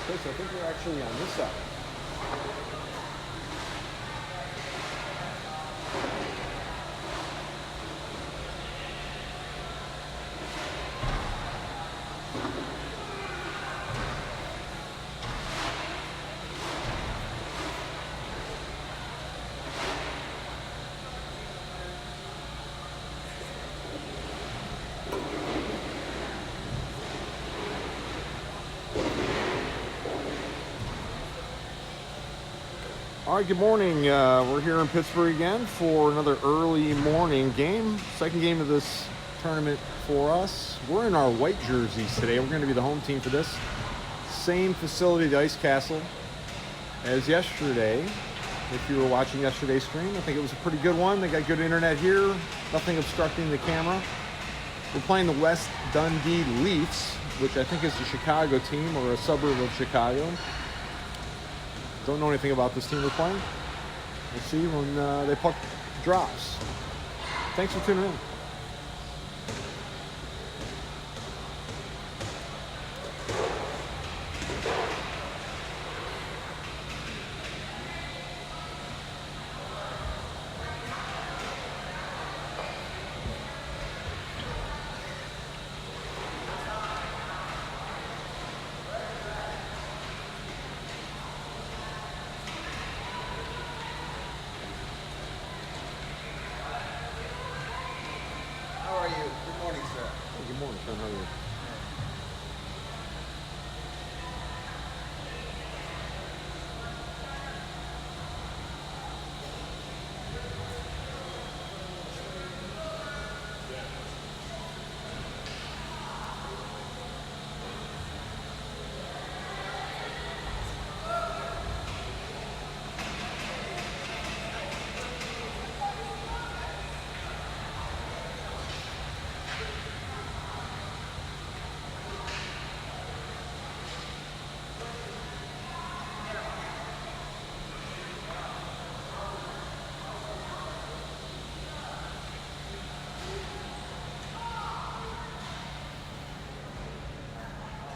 Chris, I think we're actually on this side. All right, good morning. We're here in Pittsburgh again for another early morning game. Second game of this tournament for us. We're in our white jerseys today. We're going to be the home team for this. Same facility, the Ice Castle, as yesterday. If you were watching yesterday's stream, I think it was a pretty good one. They got good internet here. Nothing obstructing the camera. We're playing the West Dundee Leafs, which I think is a Chicago team or a suburb of Chicago. Don't know anything about this team we're playing. We'll see when the puck drops. Thanks for tuning in. Good morning, Sean. How are you?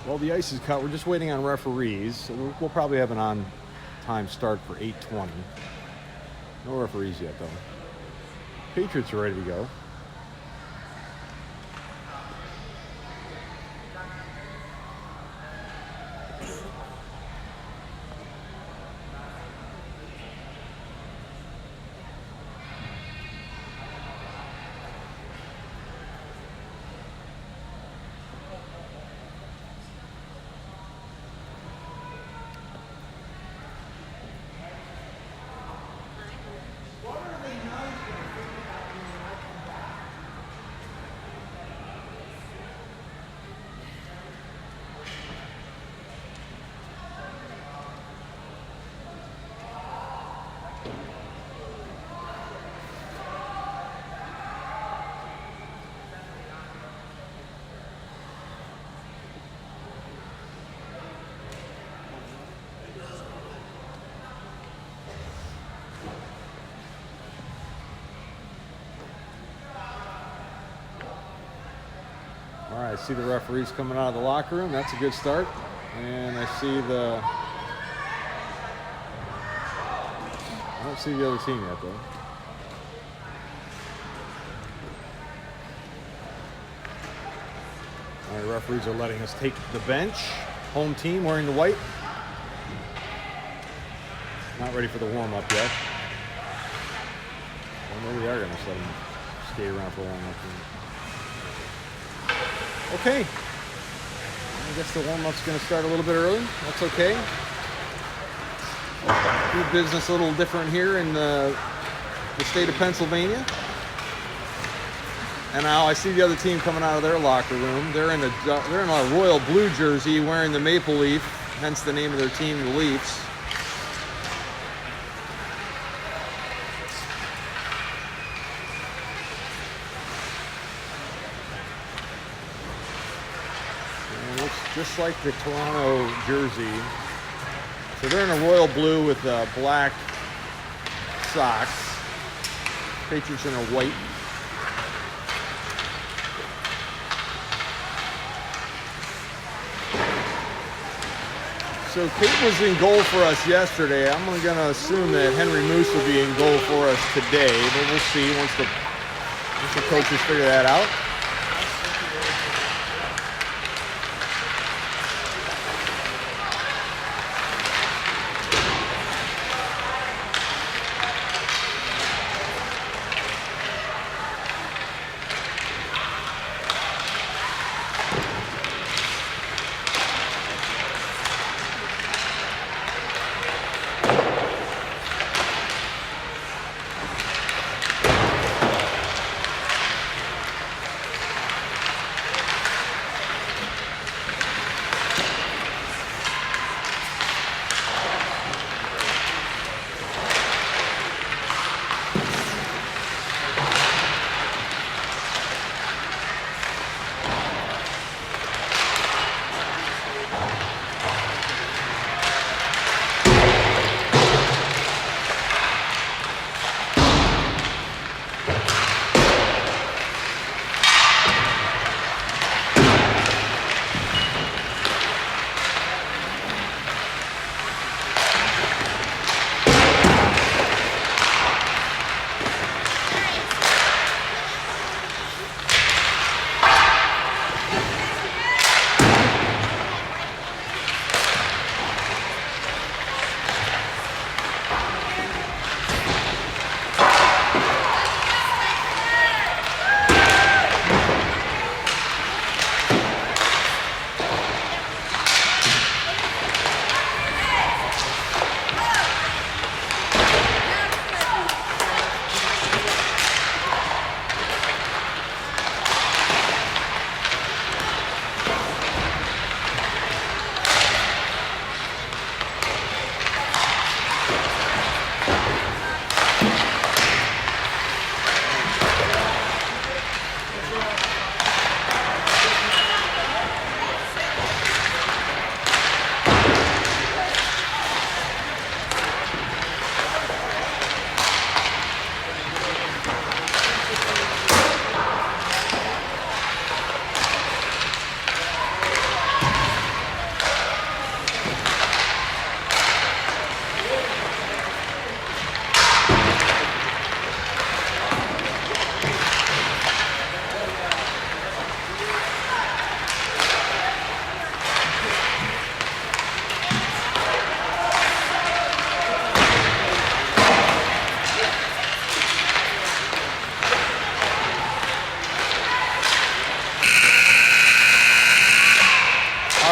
Well, the ice is cut. We're just waiting on referees. So we'll probably have an on-time start for 8:20. No referees yet, though. Patriots are ready to go. All right, I see the referees coming out of the locker room. That's a good start. And I don't see the other team yet, though. All right, referees are letting us take the bench. Home team wearing the white. Not ready for the warm-up yet. Well, maybe they are going to let them skate around for a warm-up. Okay. I guess the warm-up's going to start a little bit early. That's okay. Do business a little different here in the state of Pennsylvania. And now I see the other team coming out of their locker room. They're in a royal blue jersey wearing the maple leaf, hence the name of their team, the Leafs. Just like the Toronto jersey. So they're in a royal blue with black socks. Patriots in a white. So Kate was in goal for us yesterday. I'm going to assume that Henry Moose will be in goal for us today, but we'll see once the coaches figure that out.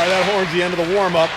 That horns the end of the warm-up.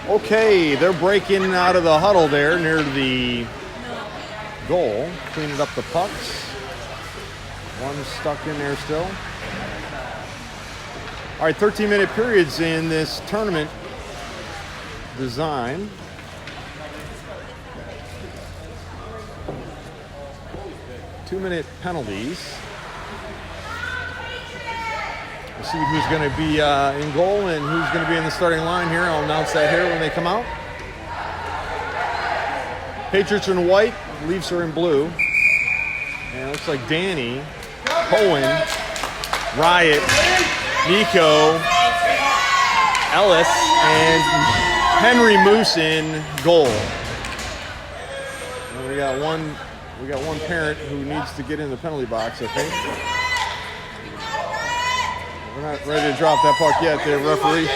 Okay, they're breaking out of the huddle there near the goal, cleaning up the pucks. One stuck in there still. All right, 13-minute periods in this tournament design. Two-minute penalties. We'll see who's going to be in goal and who's going to be in the starting line here. I'll announce that here when they come out. Patriots are in white, Leafs are in blue. And it looks like Danny, Cohen, Riot, Nico, Ellis, and Henry Moose in goal. We got one parent who needs to get in the penalty box, I think. We're not ready to drop that puck yet there, referee.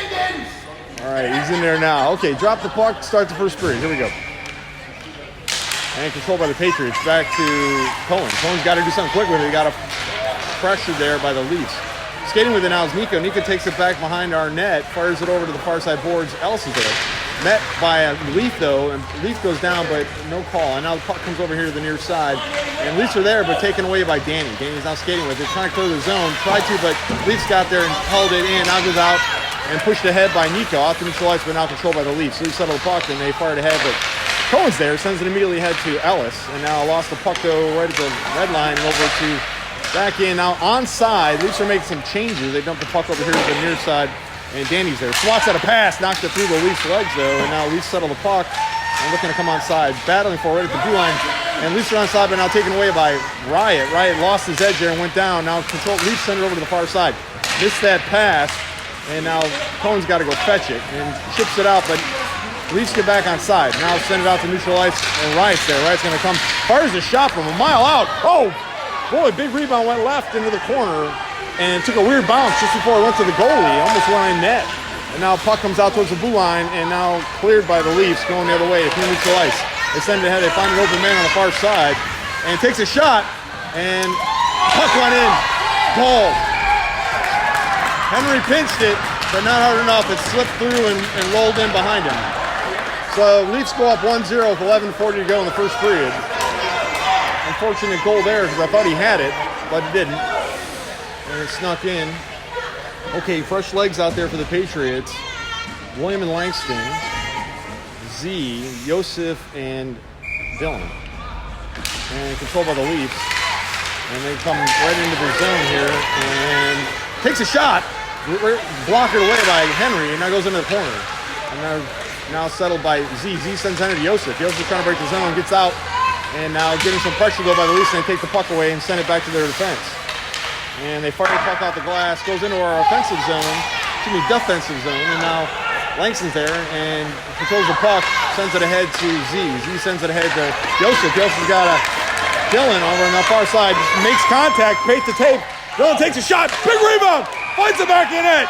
All right, he's in there now. Okay, drop the puck, start the first period. Here we go. And controlled by the Patriots. Back to Cohen. Cohen's got to do something quick with it. He got a pressure there by the Leafs. Skating with it now is Nico. Nico takes it back behind our net, fires it over to the far side boards. Ellis is there. Met by a Leaf, though, and Leaf goes down, but no call. And now the puck comes over here to the near side. And Leafs are there, but taken away by Danny. Danny's now skating with it, trying to clear the zone. Tried to, but Leafs got there and held it in. Now goes out and pushed ahead by Nico. Off the neutral ice, but now controlled by the Leafs. Leafs settle the puck, and they fired ahead, but Cohen's there, sends it immediately ahead to Ellis. And now lost the puck, though, right at the red line over to back in. Now onside, Leafs are making some changes. They dump the puck over here to the near side. And Danny's there. Swats at a pass, knocked it through the Leafs' legs, though, and now Leafs settle the puck and looking to come onside. Battling for it right at the blue line. And Leafs are onside, but now taken away by Riot. Riot lost his edge there and went down. Now control. Leafs send it over to the far side. Missed that pass, and now Cohen's got to go fetch it and chips it out, but Leafs get back onside. Now send it out to neutral ice, and Riot's there. Riot's going to come. Fires a shot from a mile out. Oh, boy, big rebound went left into the corner. And took a weird bounce just before it went to the goalie. Almost went on net. And now puck comes out towards the blue line and now cleared by the Leafs going the other way. It's neutral ice. They send it ahead. They find an open man on the far side. And takes a shot. And puck went in. Goal. Henry pinched it, but not hard enough. It slipped through and rolled in behind him. So Leafs go up 1-0 with 11:40 to go in the first period. Unfortunate goal there because I thought he had it, but he didn't. And it snuck in. Okay, fresh legs out there for the Patriots. William and Langston, Z, Yosef, and Dylan. And controlled by the Leafs. And they come right into the zone here and takes a shot. Blocked away by Henry, and now goes into the corner. And now settled by Z. Z sends it to Yosef. Yosef trying to break the zone, gets out, and now getting some pressure though by the Leafs, and they take the puck away and send it back to their defense. And they fire the puck out the glass, goes into our defensive zone, and now Langston's there and controls the puck, sends it ahead to Z. Z sends it ahead to Yosef. Yosef's got a Dylan over on the far side, makes contact, paints the tape. Dylan takes a shot, big rebound, finds the back of the net.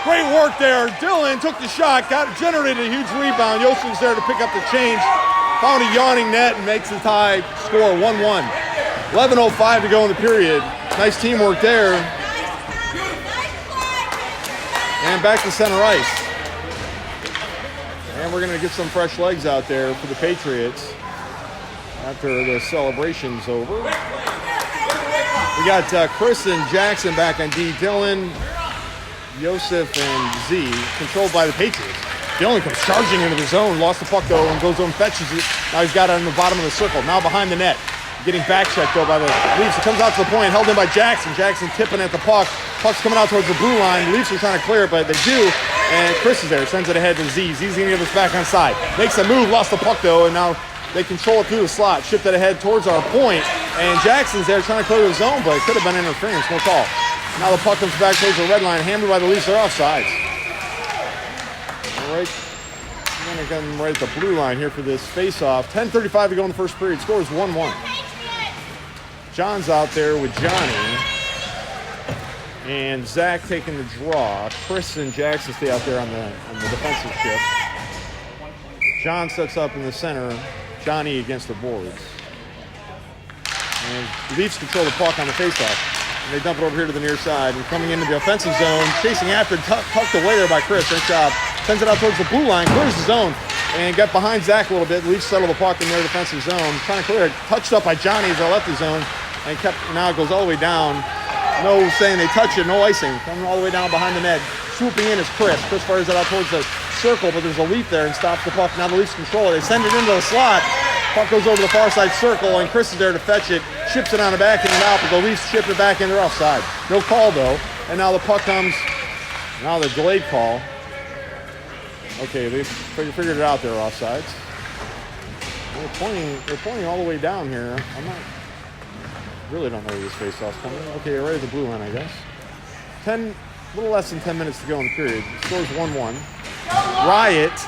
Great work there. Dylan took the shot, generated a huge rebound. Yosef's there to pick up the change, found a yawning net and makes the tie score 1-1. 11:05 to go in the period. Nice teamwork there. And back to center ice. And we're going to get some fresh legs out there for the Patriots after the celebration's over. We got Chris and Jackson back on D. Dylan, Yosef, and Z, controlled by the Patriots. Dylan comes charging into the zone, lost the puck though, and goes over and fetches it. Now he's got it on the bottom of the circle, now behind the net. Getting back checked though by the Leafs. It comes out to the point, held in by Jackson. Jackson tipping at the puck. Puck's coming out towards the blue line. Leafs are trying to clear it, but they do. And Chris is there, sends it ahead to Z. Z's going to give us back on side. Makes a move, lost the puck though, and now they control it through the slot. Shift it ahead towards our point. And Jackson's there trying to clear the zone, but it could have been interference, no call. Now the puck comes back towards the red line, hammered by the Leafs. They're offsides. All right. I'm going to come right at the blue line here for this face-off. 10:35 to go in the first period. Score is 1-1. John's out there with Johnny. And Zach taking the draw. Chris and Jackson stay out there on the defensive shift. John sets up in the center. Johnny against the boards. And Leafs control the puck on the faceoff. And they dump it over here to the near side. And coming into the offensive zone, chasing after, tucked away there by Chris. Nice job. Sends it out towards the blue line, clears the zone, and got behind Zach a little bit. Leafs settle the puck in their defensive zone. Trying to clear it. Touched up by Johnny as they left the zone. And now it goes all the way down. No saying they touch it, no icing. Coming all the way down behind the net. Swooping in is Chris. Chris fires it out towards the circle, but there's a Leaf there and stops the puck. Now the Leafs control it. They send it into the slot. Puck goes over the far side circle, and Chris is there to fetch it. Ships it on the back and out, but the Leafs ship it back in. They're offside. No call, though. And now the puck comes. Now the delayed call. Okay, they figured it out. They're offsides. They're pointing all the way down here. Really don't know where this face-off's coming. Okay, right at the blue line, I guess. A little less than 10 minutes to go in the period. Scores 1-1. Riot,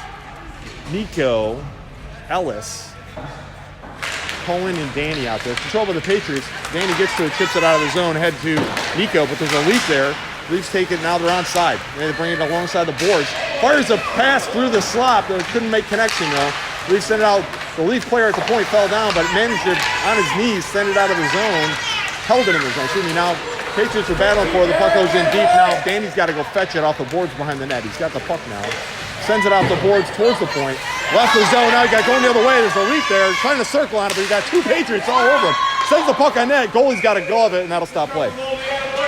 Nico, Ellis, Cohen and Danny out there. Control by the Patriots. Danny gets to it, chips it out of the zone, head to Nico, but there's a Leaf there. Leafs take it, now they're onside. They bring it alongside the boards. Fires a pass through the slot, but couldn't make connection though. Leafs send it out. The Leaf player at the point fell down, but managed to, on his knees, send it out of the zone. Held it in the zone. Excuse me, now Patriots are battling for it. The puck goes in deep. Now Danny's got to go fetch it off the boards behind the net. He's got the puck now. Sends it out the boards towards the point. Left the zone. Now he got going the other way. There's a Leaf there trying to circle on it, but he got two Patriots all over him. Sends the puck on net. Goalie's got to go of it, and that'll stop play.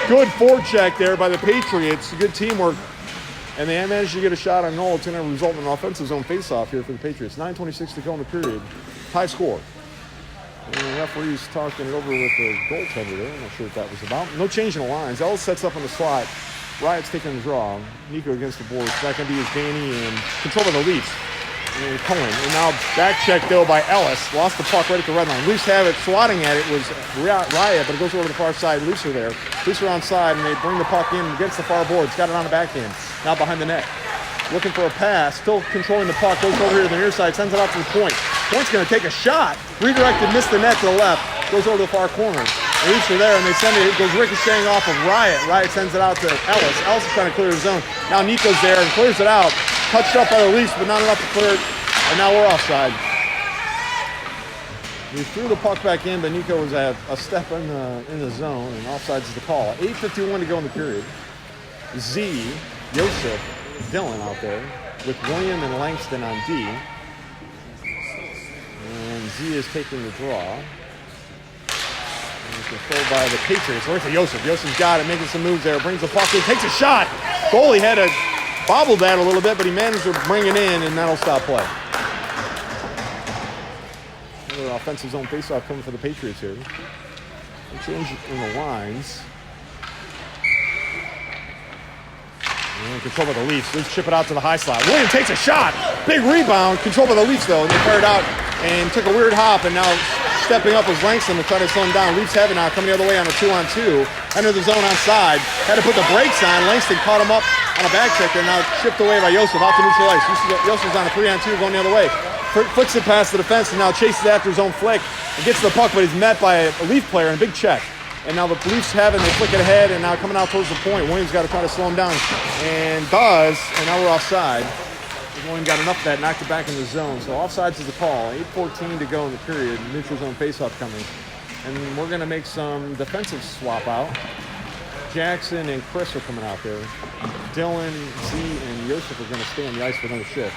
Good forecheck there by the Patriots. Good teamwork. And they managed to get a shot on goal. It's going to result in an offensive zone faceoff here for the Patriots. 9:26 to go in the period. High score. And the referee's talking it over with the goaltender there. I'm not sure what that was about. No change in the lines. Ellis sets up on the slot. Riot's taking the draw. Nico against the boards. Back on D is Danny and control by the Leafs. And Cohen. And now back check though by Ellis. Lost the puck right at the red line. Leafs have it. Swatting at it was Riot, but it goes over to the far side. Leafs are there. Leafs are onside, and they bring the puck in against the far boards. Got it on the backhand. Now behind the net. Looking for a pass. Still controlling the puck. Goes over here to the near side. Sends it out to the point. Point's going to take a shot. Redirected. Missed the net to the left. Goes over to the far corner. The Leafs are there, and they send it. It goes ricocheting off of Riot. Riot sends it out to Ellis. Ellis is trying to clear the zone. Now Nico's there and clears it out. Touched up by the Leafs, but not enough to clear it. And now we're offside. We threw the puck back in, but Nico was at a step in the zone, and offsides is the call. 8:51 to go in the period. Z, Joseph, Dylan out there with William and Langston on D. And Z is taking the draw. And controlled by the Patriots. Where's Joseph? Joseph's got it, making some moves there. Brings the puck in, takes a shot. Goalie had to bobble that a little bit, but he managed to bring it in, and that'll stop play. Another offensive zone faceoff coming for the Patriots here. A change in the lines. And controlled by the Leafs. Leafs chip it out to the high slot. William takes a shot. Big rebound. Controlled by the Leafs, though. And they fired out and took a weird hop. And now stepping up was Langston to try to slow him down. Leafs have it now. Coming the other way on a 2-on-2. Enter the zone onside. Had to put the brakes on. Langston caught him up on a back check there. Now chipped away by Joseph out to neutral ice. Joseph's on a 3-on-2 going the other way. Flicks it past the defense and now chases after his own flick. And gets to the puck, but he's met by a Leaf player and a big check. And now the Leafs have it, and they flick it ahead, and now coming out towards the point. Williams got to try to slow him down, and does, and now we're offside. Williams got enough of that, knocked it back in the zone. So offsides is the call. 8:14 to go in the period. Neutral zone faceoff coming. And we're going to make some defensive swap out. Jackson and Chris are coming out there. Dylan, Z, and Joseph are going to stay on the ice for another shift.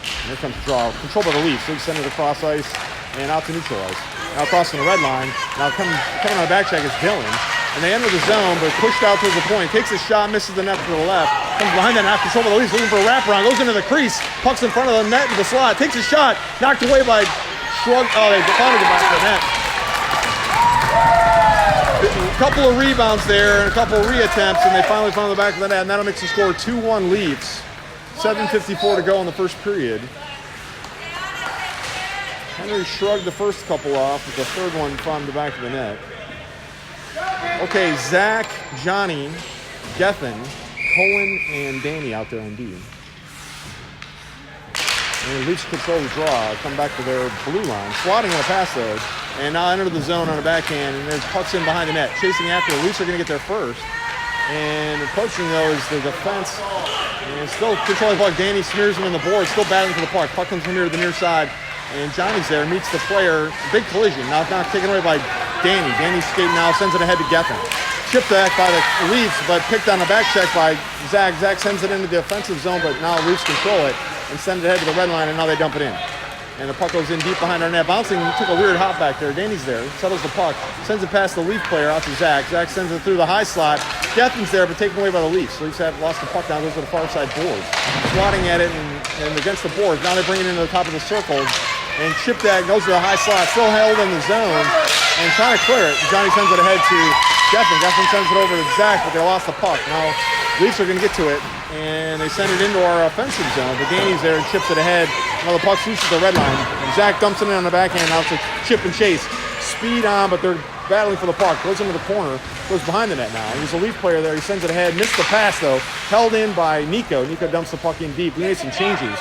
And here comes the draw. Controlled by the Leafs. Leafs send it across ice and out to neutral ice. Now crossing the red line. Now coming on the back check is Dylan. And they enter the zone, but pushed out towards the point. Takes a shot, misses the net to the left. Comes behind that, not control by the Leafs, looking for a wraparound. Goes into the crease. Puck's in front of the net in the slot. Takes a shot. Knocked away by Shrug. Oh, they finally get back to the net. A couple of rebounds there and a couple of re-attempts, and they finally found the back of the net. And that'll make the score 2-1 Leafs. 7:54 to go in the first period. Henry shrugged the first couple off, but the third one found the back of the net. Okay, Zach, Johnny, Geffen, Cohen, and Danny out there on D. And Leafs control the draw, come back to their blue line. Swatting on a pass though, and now enter the zone on a backhand, and there's pucks in behind the net. Chasing after, the Leafs are going to get there first. And approaching though is the defense, and still controlling the puck. Danny smears him in the board, still battling for the puck. Puck comes from here to the near side. And Johnny's there, meets the player. Big collision. Now taken away by Danny. Danny's skating now, sends it ahead to Geffen. Chipped back by the Leafs, but picked on a back check by Zach. Zach sends it into the offensive zone, but now Leafs control it and send it ahead to the red line, and now they dump it in. And the puck goes in deep behind our net. Bouncing, took a weird hop back there. Danny's there, settles the puck, sends it past the Leaf player out to Zach. Zach sends it through the high slot. Geffen's there, but taken away by the Leafs. Leafs have lost the puck now, goes to the far side boards. Swatting at it and against the boards. Now they bring it into the top of the circle. And chip that goes to the high slot, still held in the zone, and trying to clear it. Johnny sends it ahead to Geffen. Geffen sends it over to Zach, but they lost the puck. Now, Leafs are going to get to it, and they send it into our offensive zone. But Danny's there and chips it ahead. Now the puck's loose at the red line. And Zach dumps it in on the backhand. Now it's a chip and chase. Speed on, but they're battling for the puck. Goes into the corner, goes behind the net now. There's a Leaf player there. He sends it ahead. Missed the pass, though. Held in by Nico. Nico dumps the puck in deep. We made some changes.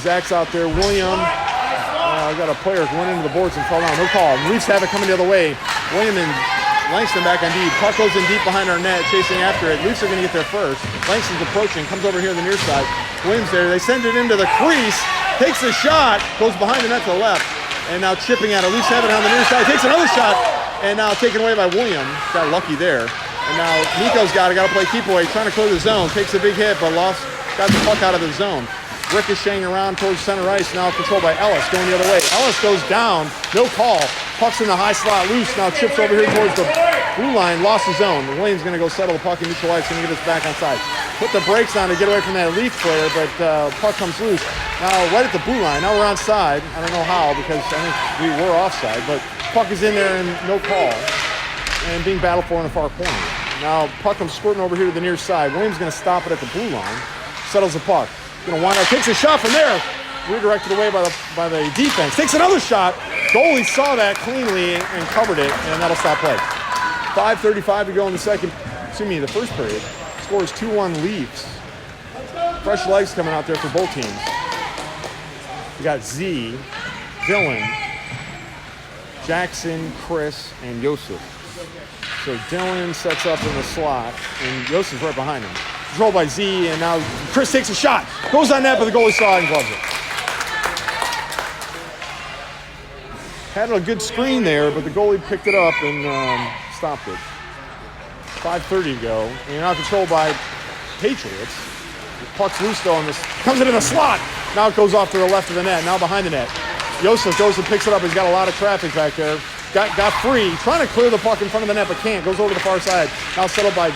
Zach's out there. William, got a player went into the boards and fell down. No call. Leafs have it coming the other way. William and Langston back on deep. Puck goes in deep behind our net, chasing after it. Leafs are going to get there first. Langston's approaching, comes over here on the near side. Williams there. They send it into the crease. Takes a shot, goes behind the net to the left. And now chipping at it. Leafs have it on the near side. Takes another shot. And now taken away by William. Got lucky there. And now Nico's got to play keep away. Trying to clear the zone. Takes a big hit, but got the puck out of the zone. Ricocheting around towards center ice, now controlled by Ellis, going the other way. Ellis goes down, no call. Puck's in the high slot, loose, now chips over here towards the blue line, lost the zone. Williams going to go settle the puck in neutral ice, going to get us back on side. Put the brakes on to get away from that Leaf player, but puck comes loose. Now right at the blue line, now we're on side. I don't know how, because I think we were offside, but puck is in there and no call. And being battled for in the far corner. Now puck comes squirting over here to the near side. Williams going to stop it at the blue line, settles the puck. Gonna wind up, takes a shot from there, redirected away by the defense. Takes another shot. Goalie saw that cleanly and covered it, and that'll stop play. 5:35 to go in the the first period. Scores 2-1 Leafs. Fresh legs coming out there for both teams. We got Z, Dylan, Jackson, Chris, and Joseph. So Dylan sets up in the slot, and Joseph's right behind him. Controlled by Z, and now Chris takes a shot. Goes on net, but the goalie saw it and gloves it. Had a good screen there, but the goalie picked it up and stopped it. 5:30 to go. And you're now controlled by Patriots. The puck's loose though, and this comes into the slot. Now it goes off to the left of the net, now behind the net. Joseph goes and picks it up. He's got a lot of traffic back there. Got free, trying to clear the puck in front of the net, but can't. Goes over to the far side. Now settled by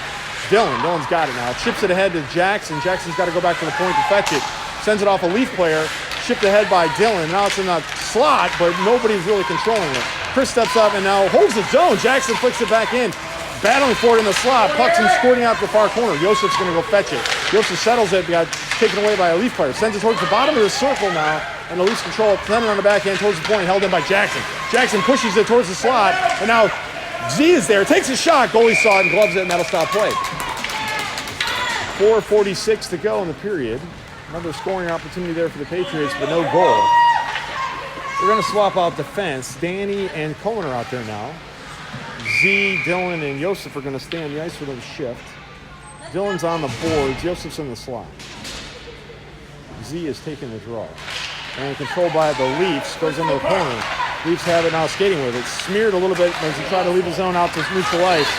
Dylan. Dylan's got it now. Chips it ahead to Jackson. Jackson's got to go back to the point to fetch it. Sends it off a Leaf player. Shipped ahead by Dylan. Now it's in the slot, but nobody's really controlling it. Chris steps up and now holds the zone. Jackson flicks it back in. Battling for it in the slot. Puck's squirting out the far corner. Joseph's going to go fetch it. Joseph settles it. Got taken away by a Leaf player. Sends it towards the bottom of the circle now. And the Leafs control it. Sending on the backhand towards the point. Held in by Jackson. Jackson pushes it towards the slot. And now Z is there. Takes a shot. Goalie saw it and gloves it, and that'll stop play. 4:46 to go in the period. Another scoring opportunity there for the Patriots, but no goal. We're going to swap out defense. Danny and Cohen are out there now. Z, Dylan, and Joseph are going to stay on the ice for the shift. Dylan's on the boards. Joseph's in the slot. Z is taking the draw. And controlled by the Leafs, goes into the corner. Leafs have it now skating with it. Smeared a little bit as he tried to leave the zone out to neutral ice.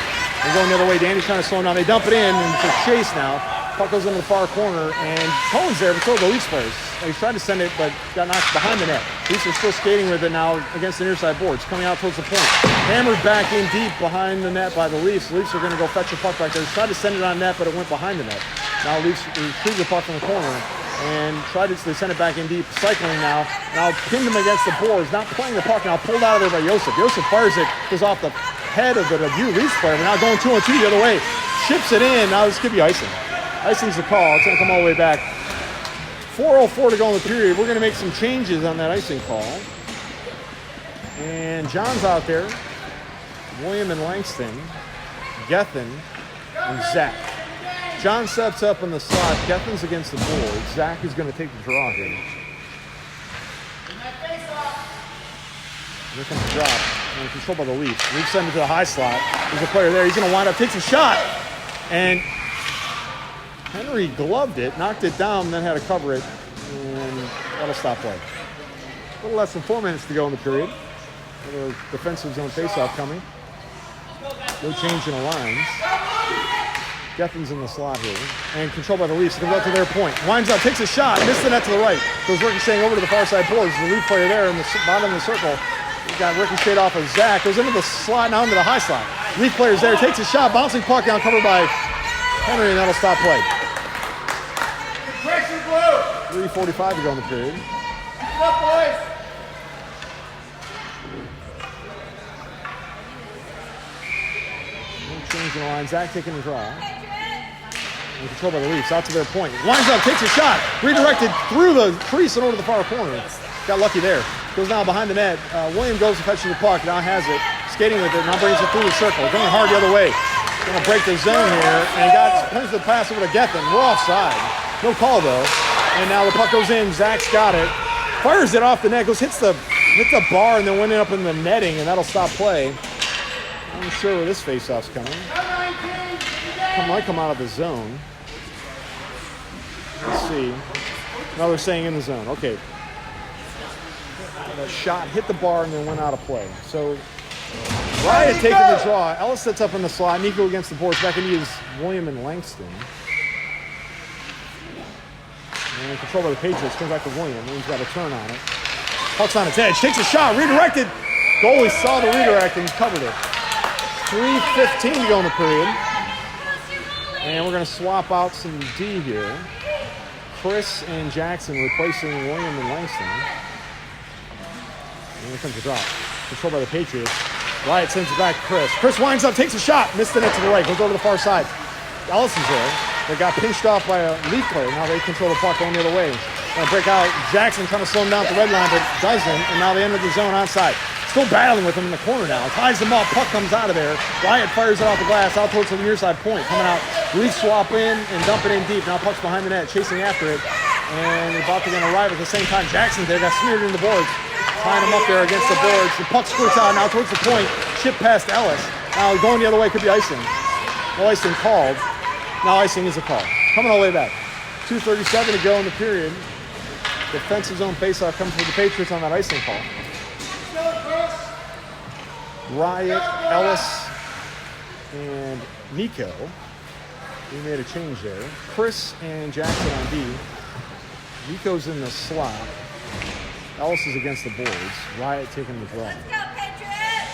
And going the other way, Danny's trying to slow him down. They dump it in, and it's a chase now. Puck goes into the far corner, and Cohen's there, but so the Leafs players. He's tried to send it, but got knocked behind the net. Leafs are still skating with it now against the near side boards, coming out towards the point. Hammered back in deep behind the net by the Leafs. The Leafs are going to go fetch the puck back there. They tried to send it on net, but it went behind the net. Now Leafs retrieve the puck from the corner and they send it back in deep, cycling now. Now pinned him against the boards, not playing the puck now, pulled out of there by Joseph. Joseph fires it, goes off the head of the debut Leafs player, but now going 2-on-2 the other way. Ships it in. Now this could be icing. Icing's the call. It's going to come all the way back. 4:04 to go in the period. We're going to make some changes on that icing call. And John's out there. William and Langston. Gethin and Zach. John sets up in the slot. Gethin's against the board. Zach is going to take the draw here. Here comes the drop. And controlled by the Leafs. Leafs send it to the high slot. There's a player there. He's going to wind up, takes a shot. And Henry gloved it, knocked it down, then had to cover it, and that'll stop play. A little less than 4 minutes to go in the period. Another defensive zone faceoff coming. No change in the lines. Gethin's in the slot here, and controlled by the Leafs. Comes out to their point. Winds up, takes a shot, missed the net to the right. Goes ricocheting over to the far side boards. The Leaf player there in the bottom of the circle. He got ricocheted off of Zach. Goes into the slot, now into the high slot. Leaf player's there, takes a shot, bouncing puck down, covered by Henry, and that'll stop play. 3:45 to go in the period. Keep it up, boys. No change in the line. Zach taking the draw. And controlled by the Leafs. Out to their point. Winds up, takes a shot. Redirected through the crease and over to the far corner. Got lucky there. Goes now behind the net. William goes to fetch the puck. Now has it. Skating with it. Now brings it through the circle. Going hard the other way. Going to break the zone here. And brings the pass over to Gethin. We're offside. No call though. And now the puck goes in. Zach's got it. Fires it off the net. Hits the hit the bar and then went up in the netting, and that'll stop play. I'm not sure where this faceoff's coming. Might come out of the zone. Let's see. Now they're saying in the zone. Okay. That shot hit the bar and then went out of play. So Riot taking the draw. Ellis sets up in the slot. Nico against the boards. Back in is William and Langston. And control by the Patriots. Comes back to William. He's got a turn on it. Puck's on its edge. Takes a shot. Redirected. Goalie saw the redirect and covered it. 3:15 to go in the period. And we're going to swap out some D here. Chris and Jackson replacing William and Langston. And here comes the drop. Controlled by the Patriots. Riot sends it back to Chris. Chris winds up, takes a shot. Missed the net to the right. Goes over to the far side. Ellison's there. They got pinched off by a Leaf player. Now they control the puck going the other way. Gonna break out. Jackson trying to slow him down at the red line, but doesn't. And now they enter the zone onside. Still battling with him in the corner now. Ties him up. Puck comes out of there. Riot fires it off the glass out towards the near side point. Coming out. Leaf swap in and dump it in deep. Now puck's behind the net. Chasing after it. And about to get arrive at the same time. Jackson's there. Got smeared in the boards. Tying him up there against the boards. The puck squirts out now towards the point. Chip past Ellis. Now going the other way could be icing. No icing called. Now icing is a call. Coming all the way back. 2:37 to go in the period. Defensive zone faceoff comes for the Patriots on that icing call. Riot, Ellis, and Nico. We made a change there. Chris and Jackson on D. Nico's in the slot. Ellis is against the boards. Riot taking the draw. Let's go, Patriots!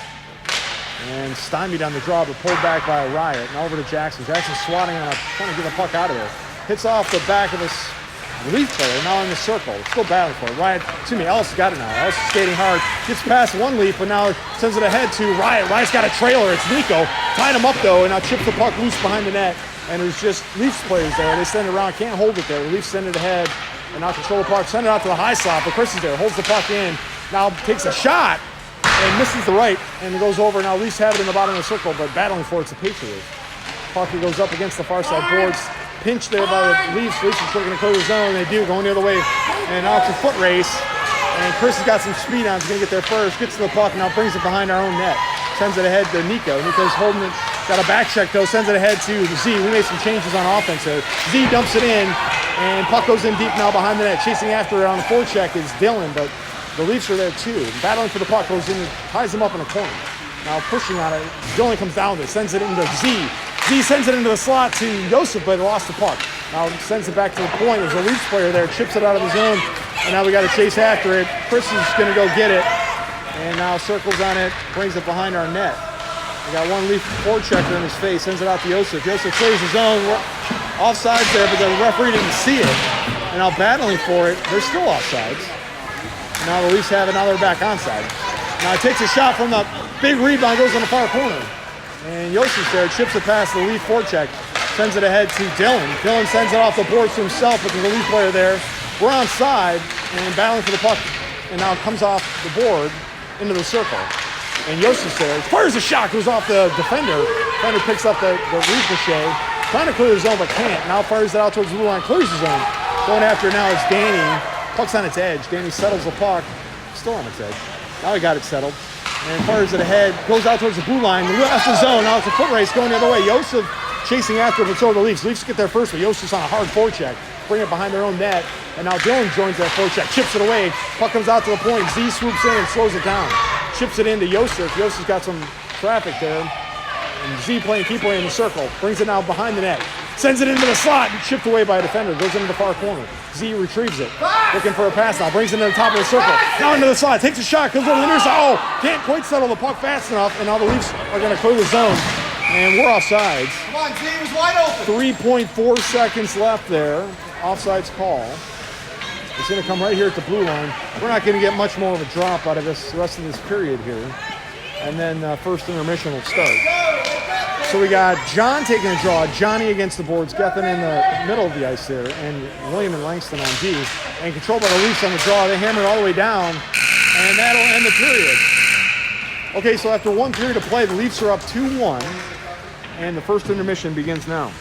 And stymied on the draw, but pulled back by Riot. Now over to Jackson. Jackson swatting on trying to get the puck out of there. Hits off the back of this Leaf player, now in the circle. Still battling for it. Ellis got it now. Ellis is skating hard. Gets past one Leaf, but now sends it ahead to Riot. Riot's got a trailer. It's Nico. Tied him up, though, and now chips the puck loose behind the net. And there's just Leafs players there. They send it around. Can't hold it there. The Leafs send it ahead. And now control the puck. Send it out to the high slot, but Chris is there. Holds the puck in. Now takes a shot and misses the right. And it goes over. Now Leafs have it in the bottom of the circle, but battling for it's the Patriots. Puck goes up against the far side boards. Pinched there by the Leafs. Leafs are still going to clear the zone. They do, going the other way. And now it's a foot race. And Chris has got some speed on. He's going to get there first. Gets to the puck. Now brings it behind our own net. Sends it ahead to Nico. Nico's holding it. Got a back check, though. Sends it ahead to Z. We made some changes on offense there. Z dumps it in. And puck goes in deep now behind the net. Chasing after it on the forecheck is Dylan. But the Leafs are there, too. Battling for the puck. Goes in, ties him up in a corner. Now pushing on it. Dylan comes down with it. Sends it into Z. Z sends it into the slot to Joseph, but lost the puck. Now sends it back to the point. There's a Leafs player there, chips it out of the zone, and now we got to chase after it. Chris is going to go get it, and now circles on it, brings it behind our net. We got one Leaf forechecker in his face, sends it out to Joseph. Joseph clears the zone, offsides there, but the referee didn't see it. And now battling for it, they're still offsides. Now the Leafs have it, now they're back onside. Now it takes a shot from the big rebound, goes in the far corner. And Yosef's there, chips it past the Leaf forecheck, sends it ahead to Dylan. Dylan sends it off the boards to himself, but there's a Leaf player there. We're onside and battling for the puck, and now it comes off the board into the circle. And Yosef's there, fires a shot, goes off the defender. Defender picks up the ricochet, trying to clear the zone, but can't. Now fires it out towards the blue line, clears the zone. Going after now is Danny. Puck's on its edge. Danny settles the puck, still on its edge. Now he got it settled. And fires it ahead, goes out towards the blue line, left the zone. Now it's a foot race going the other way. Joseph chasing after, but so are the Leafs. Leafs get there first, but Joseph's on a hard forecheck. Bring it behind their own net. And now Dylan joins that forecheck, chips it away. Puck comes out to the point. Z swoops in and slows it down. Chips it into Joseph. Joseph's got some traffic there. And Z playing keep away in the circle. Brings it now behind the net. Sends it into the slot and chipped away by a defender. Goes into the far corner. Z retrieves it. Looking for a pass now. Brings it to the top of the circle. Now into the slot. Takes a shot. Comes over the near side. Oh, can't quite settle the puck fast enough. And now the Leafs are going to clear the zone. And we're offsides. Come on, Z was wide open. 3.4 seconds left there. Offsides call. It's going to come right here at the blue line. We're not going to get much more of a drop out of this the rest of this period here. And then first intermission will start. So we got John taking a draw, Johnny against the boards, Gethin in the middle of the ice there, and William and Langston on D. And controlled by the Leafs on the draw. They hammer it all the way down, and that'll end the period. Okay, so after one period of play, the Leafs are up 2-1, and the first intermission begins now.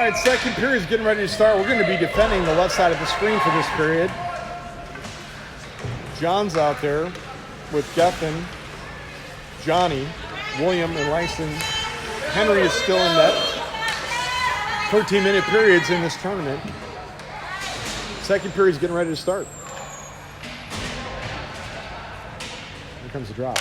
right, second period is getting ready to start. We're going to be defending the left side of the screen for this period. John's out there with Geffen, Johnny, William, and Langston. Henry is still in net. 13-minute periods in this tournament. Second period is getting ready to start. Here comes the drop.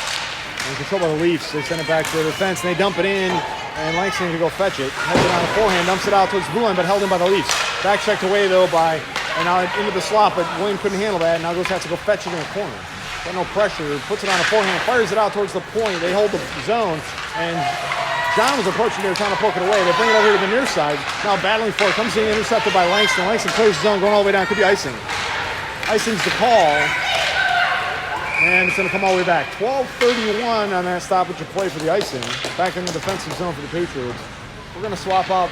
In control by the Leafs. They send it back to the defense, and they dump it in, and Langston can go fetch it. Heads it on a forehand, dumps it out towards the blue line, but held in by the Leafs. Back checked away, though, by, and now into the slot, but William couldn't handle that, and now goes has to go fetch it in the corner. Got no pressure, puts it on a forehand, fires it out towards the point. They hold the zone, and John was approaching there, trying to poke it away. They bring it over to the near side. Now battling for it, comes in, intercepted by Langston. Langston clears the zone, going all the way down. Could be icing. Icing's the call. And it's going to come all the way back. 12:31 on that stoppage of play for the icing. Back in the defensive zone for the Patriots. We're going to swap out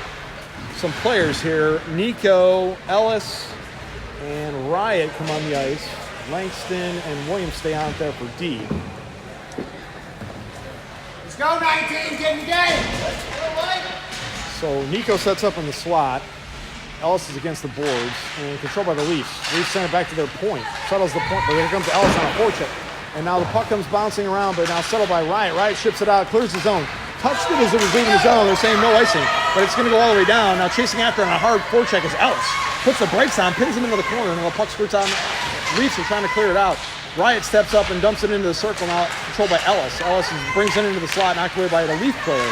some players here. Nico, Ellis, and Riot come on the ice. Langston and Williams stay on there for D. Let's go, 19. Get in the game. So Nico sets up in the slot. Ellis is against the boards and controlled by the Leafs. Leafs send it back to their point. Settles the point, but here comes Ellis on a forecheck. And now the puck comes bouncing around, but now settled by Riot. Riot ships it out, clears the zone. Touched it as it was leaving the zone. They're saying no icing, but it's going to go all the way down. Now chasing after on a hard forecheck is Ellis. Puts the brakes on, pins him into the corner, and the puck skirts on. Leafs are trying to clear it out. Riot steps up and dumps it into the circle now, controlled by Ellis. Ellis brings it into the slot, knocked away by the Leaf player.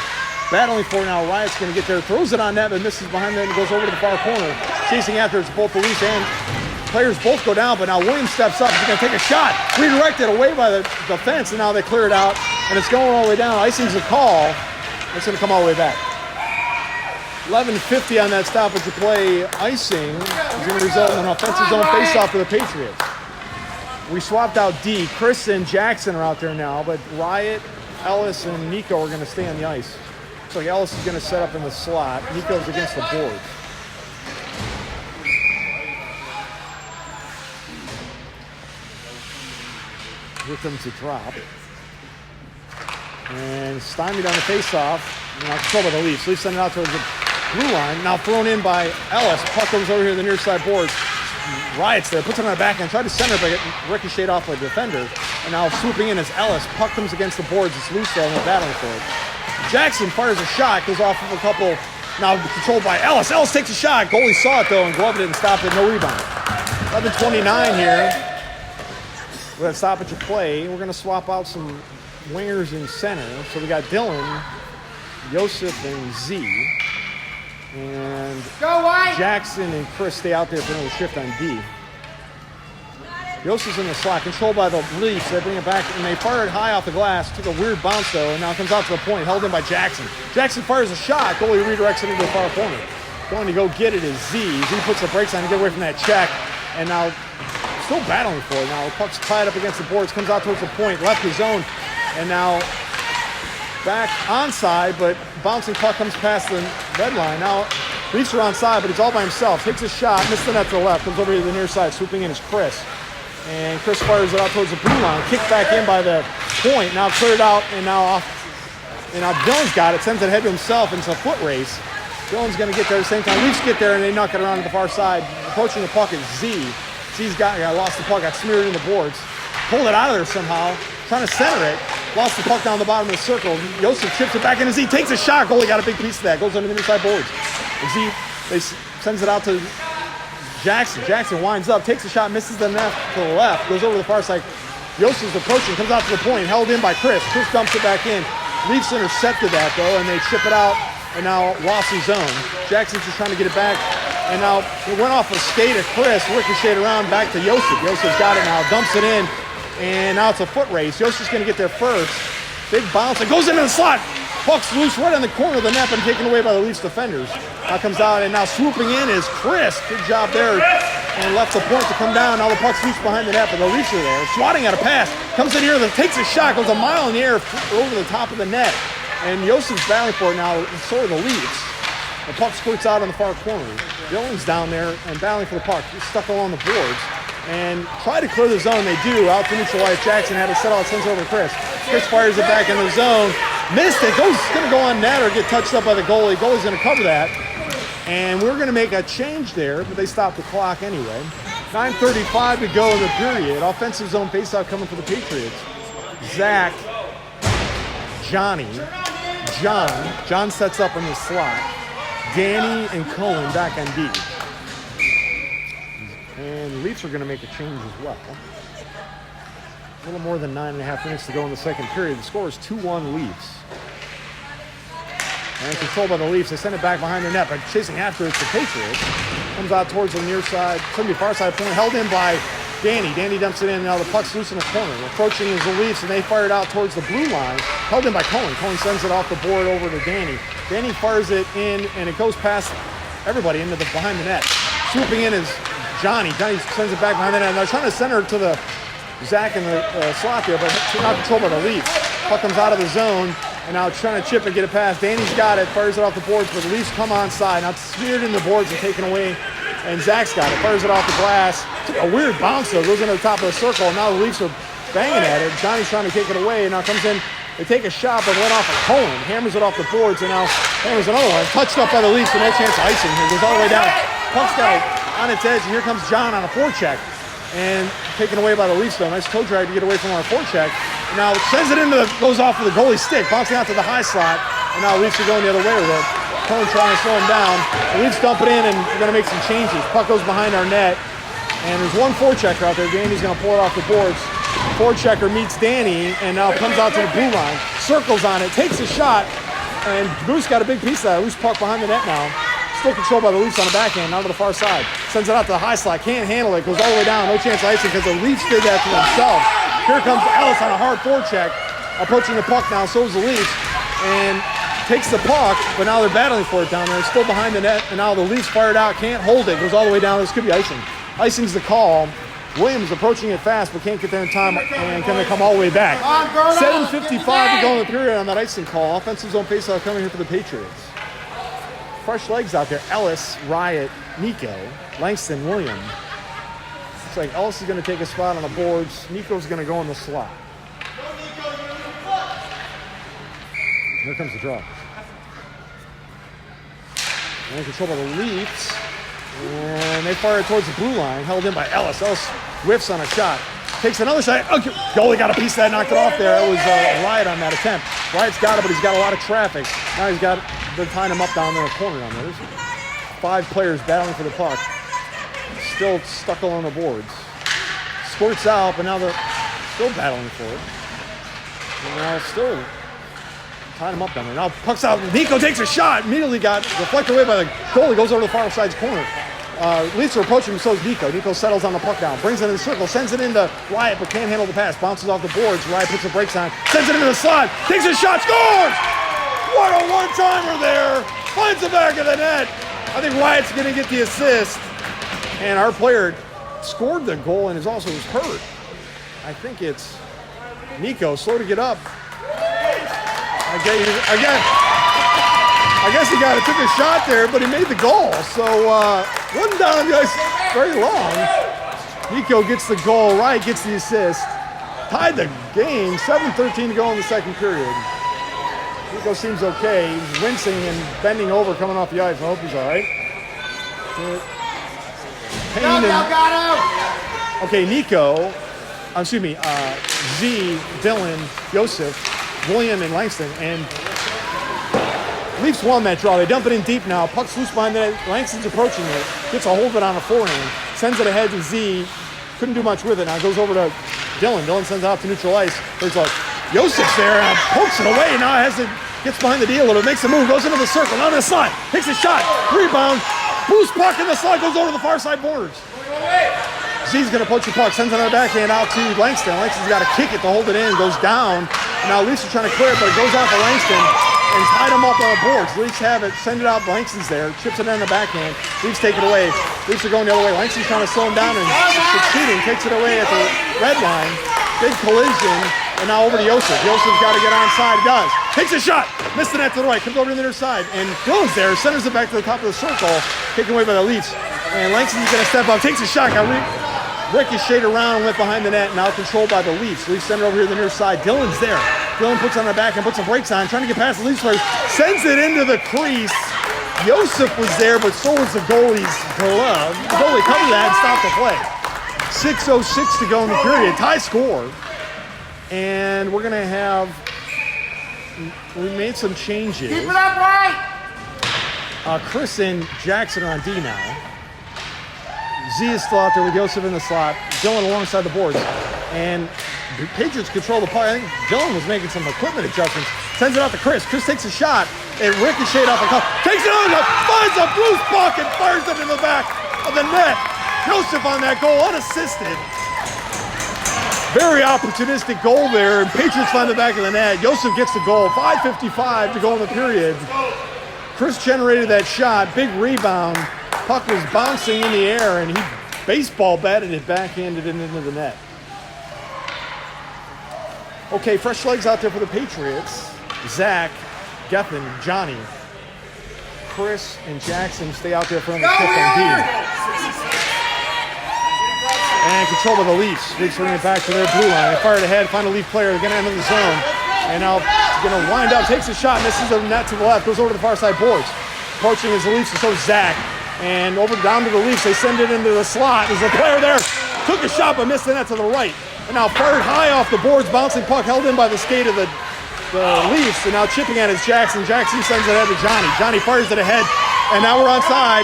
Battling for it now, Riot's going to get there, throws it on net, but misses behind them and goes over to the far corner. Chasing after it's both the Leafs and players both go down, but now Williams steps up. He's going to take a shot. Redirected away by the fence, and now they clear it out, and it's going all the way down. Icing's a call. It's going to come all the way back. 11:50 on that stoppage of play. Icing is going to result in an offensive zone faceoff for the Patriots. We swapped out D. Chris and Jackson are out there now, but Riot, Ellis, and Nico are going to stay on the ice. So Ellis is going to set up in the slot. Nico's against the board. Here comes the drop. And stymied on the faceoff. Now controlled by the Leafs. Leafs send it out towards the blue line. Now thrown in by Ellis. Puck comes over here to the near side boards. Riot's there. Puts it on the backhand. Tried to center, but it ricocheted off a defender. And now swooping in is Ellis. Puck comes against the boards. It's loose though, and they're battling for it. Jackson fires a shot. Goes off of a couple. Now controlled by Ellis. Ellis takes a shot. Goalie saw it though and gloved it and stopped it. No rebound. 11:29 here. With that stoppage of play, we're going to swap out some wingers in center. So we got Dylan, Joseph, and Z. And Jackson and Chris stay out there for another shift on D. Joseph's in the slot, controlled by the Leafs. They bring it back, and they fire it high off the glass. Took a weird bounce, though, and now it comes out to the point, held in by Jackson. Jackson fires a shot. Goalie redirects it into the far corner. Going to go get it is Z. Z puts the brakes on to get away from that check, and now still battling for it. Now the puck's tied up against the boards, comes out towards the point, left his zone, and now back onside, but bouncing puck comes past the red line. Now Leafs are onside, but he's all by himself. Takes a shot, missed the net to the left, comes over to the near side, swooping in is Chris. And Chris fires it out towards the blue line, kicked back in by the point, now cleared out, and now off. And now Dylan's got it, sends it ahead to himself, and it's a foot race. Dylan's going to get there at the same time. Leafs get there, and they knock it around to the far side. Approaching the puck is Z. Z's got lost the puck, got smeared in the boards. Pulled it out of there somehow, trying to center it. Lost the puck down the bottom of the circle. Joseph chips it back into Z, takes a shot. Goalie got a big piece of that, goes under the inside boards. And Z sends it out to Jackson. Jackson winds up, takes a shot, misses the net to the left, goes over the far side. Joseph's approaching, comes out to the point, held in by Chris. Chris dumps it back in. Leafs intercepted that though, and they chip it out, and now lost his zone. Jackson's just trying to get it back, and now it went off a skate of Chris, ricocheted around back to Joseph. Joseph's got it now, dumps it in, and now it's a foot race. Joseph's going to get there first. Big bounce, it goes into the slot. Puck's loose right on the corner of the net and taken away by the Leafs defenders. Now comes out, and now swooping in is Chris. Good job there, and left the point to come down. Now the puck's loose behind the net, but the Leafs are there. Swatting at a pass, comes in here, takes a shot, goes a mile in the air over the top of the net. And Joseph's battling for it now, and so are the Leafs. The puck squirts out on the far corner. Dylan's down there and battling for the puck. He's stuck along the boards. And try to clear the zone, they do. Out to neutralize Jackson, had to settle it, sends over to Chris. Chris fires it back in the zone. Missed it, going to go on net or get touched up by the goalie. Goalie's going to cover that. And we're going to make a change there, but they stopped the clock anyway. 9:35 to go in the period. Offensive zone faceoff coming for the Patriots. Zach, Johnny, John sets up in the slot. Danny and Cohen back on D. And the Leafs are going to make a change as well. A little more than 9.5 minutes to go in the second period. The score is 2-1 Leafs. And controlled by the Leafs. They send it back behind their net, but chasing after it's the Patriots. Comes out towards the near side, somebody far side point, held in by Danny. Danny dumps it in, now the puck's loose in the corner. Approaching is the Leafs, and they fire it out towards the blue line. Held in by Cohen. Cohen sends it off the board over to Danny. Danny fires it in, and it goes past everybody into the behind the net. Swooping in is Johnny. Johnny sends it back behind the net, and they're trying to send her to the Zach in the slot there, but not controlled by the Leafs. Puck comes out of the zone, and now trying to chip and get it past. Danny's got it, fires it off the boards, but the Leafs come onside. Now it's smeared in the boards and taken away, and Zach's got it, fires it off the glass. Took a weird bounce though, goes into the top of the circle, and now the Leafs are banging at it. Johnny's trying to take it away, and now comes in. They take a shot, but went off of Cohen, hammers it off the boards, and now hammers another one. Touched up by the Leafs, with no chance of icing here. Goes all the way down. Puck's got it on its edge, and here comes John on a forecheck. And taken away by the Leafs though. Nice toe drag to get away from our forecheck. Now sends it into the, goes off of the goalie stick, bouncing out to the high slot. And now the Leafs are going the other way with it. Cohen trying to slow him down. The Leafs dump it in, and we're going to make some changes. Puck goes behind our net. And there's one forechecker out there. Danny's going to pull it off the boards. Forechecker meets Danny, and now comes out to the blue line. Circles on it, takes a shot. And Moose got a big piece of that. Loose puck behind the net now. Still controlled by the Leafs on the backhand, out to the far side. Sends it out to the high slot, can't handle it, goes all the way down, no chance of icing because the Leafs did that to themselves. Here comes Ellis on a hard forecheck, approaching the puck now, so is the Leafs, and takes the puck, but now they're battling for it down there. It's still behind the net, and now the Leafs fired out, can't hold it, goes all the way down. This could be icing. Icing's the call. Williams approaching it fast, but can't get there in time, and going to come all the way back. 7:55 to go in the period on that icing call. Offensive zone faceoff coming here for the Patriots. Fresh legs out there. Ellis, Riot, Nico, Langston, William. Looks like Ellis is going to take a spot on the boards. Nico's going to go in the slot. Here comes the draw. And in control by the Leafs. And they fire it towards the blue line. Held in by Ellis. Ellis whiffs on a shot. Takes another shot. Okay. Goalie got a piece of that, knocked it off there. It was Riot on that attempt. Riot's got it, but he's got a lot of traffic. Now he's got, they're tying him up down there in the corner on there. There's 5 players battling for the puck. Still stuck along the boards. Squirts out, but now they're still battling for it. And now still tying him up down there. Now puck's out. Nico takes a shot. Immediately got deflected away by the goalie. Goes over to the far side's corner. Leafs are approaching, so is Nico. Nico settles on the puck down, brings it in the circle, sends it into Riot, but can't handle the pass. Bounces off the boards. Riot puts the brakes on, sends it into the slot, takes a shot, scores! What a one-timer there! Finds the back of the net. I think Riot's going to get the assist. And our player scored the goal and is also hurt. I think it's Nico, slow to get up. I guess he took a shot there, but he made the goal. So wasn't down on the ice very long. Nico gets the goal. Riot gets the assist. Tied the game. 7:13 to go in the second period. Nico seems okay. He's wincing and bending over coming off the ice. I hope he's all right. Okay, Nico. Z, Dylan, Joseph, William, and Langston. And Leafs won that draw. They dump it in deep now. Puck's loose behind the net. Langston's approaching it. Gets a hold of it on a forehand. Sends it ahead to Z. Couldn't do much with it. Now it goes over to Dylan. Dylan sends it out to neutral ice. There's a Joseph there and pokes it away. Now gets behind the D a little bit. Makes a move. Goes into the circle. Now to the slot. Takes a shot. Rebound. Boost puck in the slot. Goes over to the far side borders. Z's going to poach the puck. Sends another backhand out to Langston. Langston's got to kick it to hold it in. Goes down. Now Leafs are trying to clear it, but it goes off of Langston. And tied him up on the boards. Leafs have it. Send it out. Langston's there. Chips it in the backhand. Leafs take it away. Leafs are going the other way. Langston's trying to slow him down and succeeding. Takes it away at the red line. Big collision. And now over to Joseph. Joseph's got to get onside. He does. Takes a shot. Missed the net to the right. Comes over to the other side. And Dylan's there. Centers it back to the top of the circle. Taken away by the Leafs. And Langston's going to step up. Takes a shot. Got ricocheted around and went behind the net. Now controlled by the Leafs. Leafs send it over here to the near side. Dylan's there. Dylan puts on the back and puts the brakes on. Trying to get past the Leafs players. Sends it into the crease. Joseph was there, but so was the goalie's glove. The goalie covered that and stopped the play. 6:06 to go in the period. Tie score. And we're going to have, we made some changes. Keep it up right. Chris and Jackson are on D now. Z is still out there with Joseph in the slot. Dylan alongside the boards. And the Patriots control the puck. I think Dylan was making some equipment adjustments. Sends it out to Chris. Chris takes a shot. It ricocheted off the cup. Takes it on, finds a blue puck and fires it in the back of the net. Joseph on that goal, unassisted. Very opportunistic goal there, and Patriots find the back of the net. Joseph gets the goal. 5:55 to go in the period. Chris generated that shot. Big rebound. Puck was bouncing in the air, and he baseball batted it, backhanded it into the net. Okay, fresh legs out there for the Patriots. Zach, Gethin, Johnny, Chris, and Jackson stay out there for the shift on D. And control by the Leafs. Leafs bring it back to their blue line. They fire it ahead, find a Leaf player. They're going to enter the zone. And now going to wind up, takes a shot, misses the net to the left, goes over to the far side boards. Approaching is the Leafs, and so is Zach. And over down to the Leafs, they send it into the slot. There's a player there, took a shot but missed the net to the right. And now fired high off the boards, bouncing puck held in by the skate of the Leafs. And now chipping at is Jackson. Jackson sends it ahead to Johnny. Johnny fires it ahead, and now we're onside.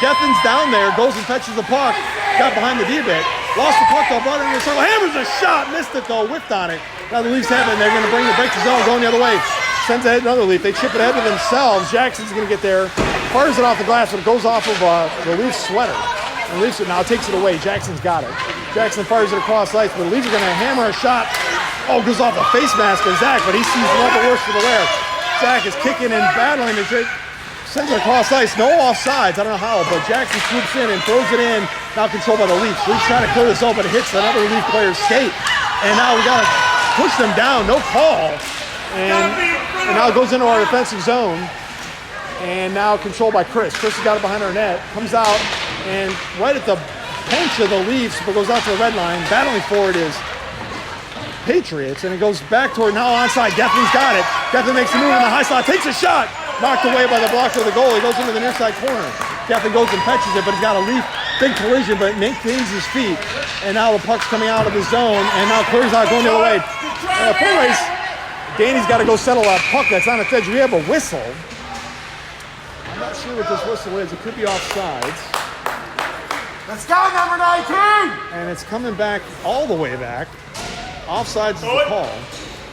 Gethin's down there, goes and fetches the puck. Got behind the D bit. Lost the puck though, brought it in the circle. Hammers a shot, missed it though, whiffed on it. Now the Leafs have it, and they're going to break the zone, going the other way. Sends ahead another Leaf. They chip it ahead to themselves. Jackson's going to get there. Fires it off the glass, but it goes off of the Leafs sweater. And the Leafs now takes it away. Jackson's got it. Jackson fires it across ice, but the Leafs are going to hammer a shot. Oh, goes off the face mask of Zach, but he sees nothing worse for the wear. Zach is kicking and battling. Sends it across ice. No offsides. I don't know how, but Jackson swoops in and throws it in. Now controlled by the Leafs. Leafs trying to clear the zone, but it hits another Leaf player's skate. And now we got to push them down. No call. And now it goes into our defensive zone. And now controlled by Chris. Chris has got it behind our net. Comes out and right at the pinch of the Leafs, but goes out to the red line. Battling for it is Patriots. And it goes back toward now onside. Gethin's got it. Gethin makes the move in the high slot. Takes a shot. Knocked away by the blocker of the goal. He goes into the near side corner. Gethin goes and catches it, but he's got a Leaf. Big collision, but maintains his feet. And now the puck's coming out of the zone. And now clears out going the other way. Full race. Danny's got to go settle that puck that's on its edge. We have a whistle. I'm not sure what this whistle is. It could be offsides. Let's go, number 19! And it's coming back all the way back. Offsides is the call.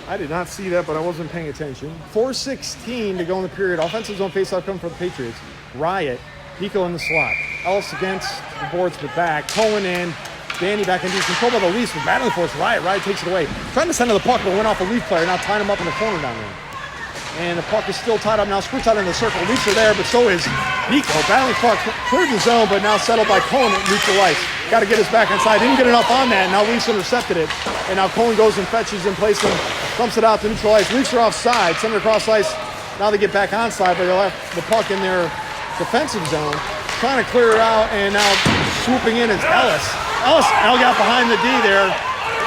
I did not see that, but I wasn't paying attention. 4:16 to go in the period. Offensive zone faceoff coming for the Patriots. Riot. Pico in the slot. Ellis against the boards, but back. Cohen in. Danny back in deep. Controlled by the Leafs. But battling for us. Riot. Riot takes it away. Trying to send to the puck, but went off a Leaf player. Now tying him up in the corner down there. And the puck is still tied up now. Squirts out in the circle. Leafs are there, but so is Nico. Battling puck. Cleared the zone, but now settled by Cohen at neutral ice. Got to get us back inside. Didn't get enough on that. Now Leafs intercepted it. And now Cohen goes and fetches and places him. Dumps it out to neutral ice. Leafs are offside. Send it across ice. Now they get back onside, but they left the puck in their defensive zone. Trying to clear it out, and now swooping in is Ellis. Ellis now got behind the D there,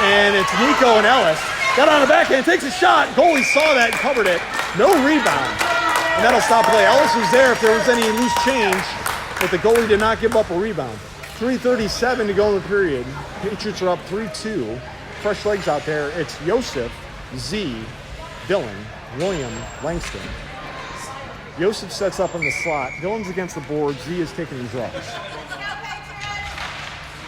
and it's Nico and Ellis. Got on the backhand, takes a shot. Goalie saw that and covered it. No rebound. And that'll stop play. Ellis was there if there was any loose change, but the goalie did not give up a rebound. 3:37 to go in the period. Patriots are up 3-2. Fresh legs out there. It's Joseph, Z, Dylan, William, Langston. Joseph sets up in the slot. Dylan's against the board. Z is taking the draws.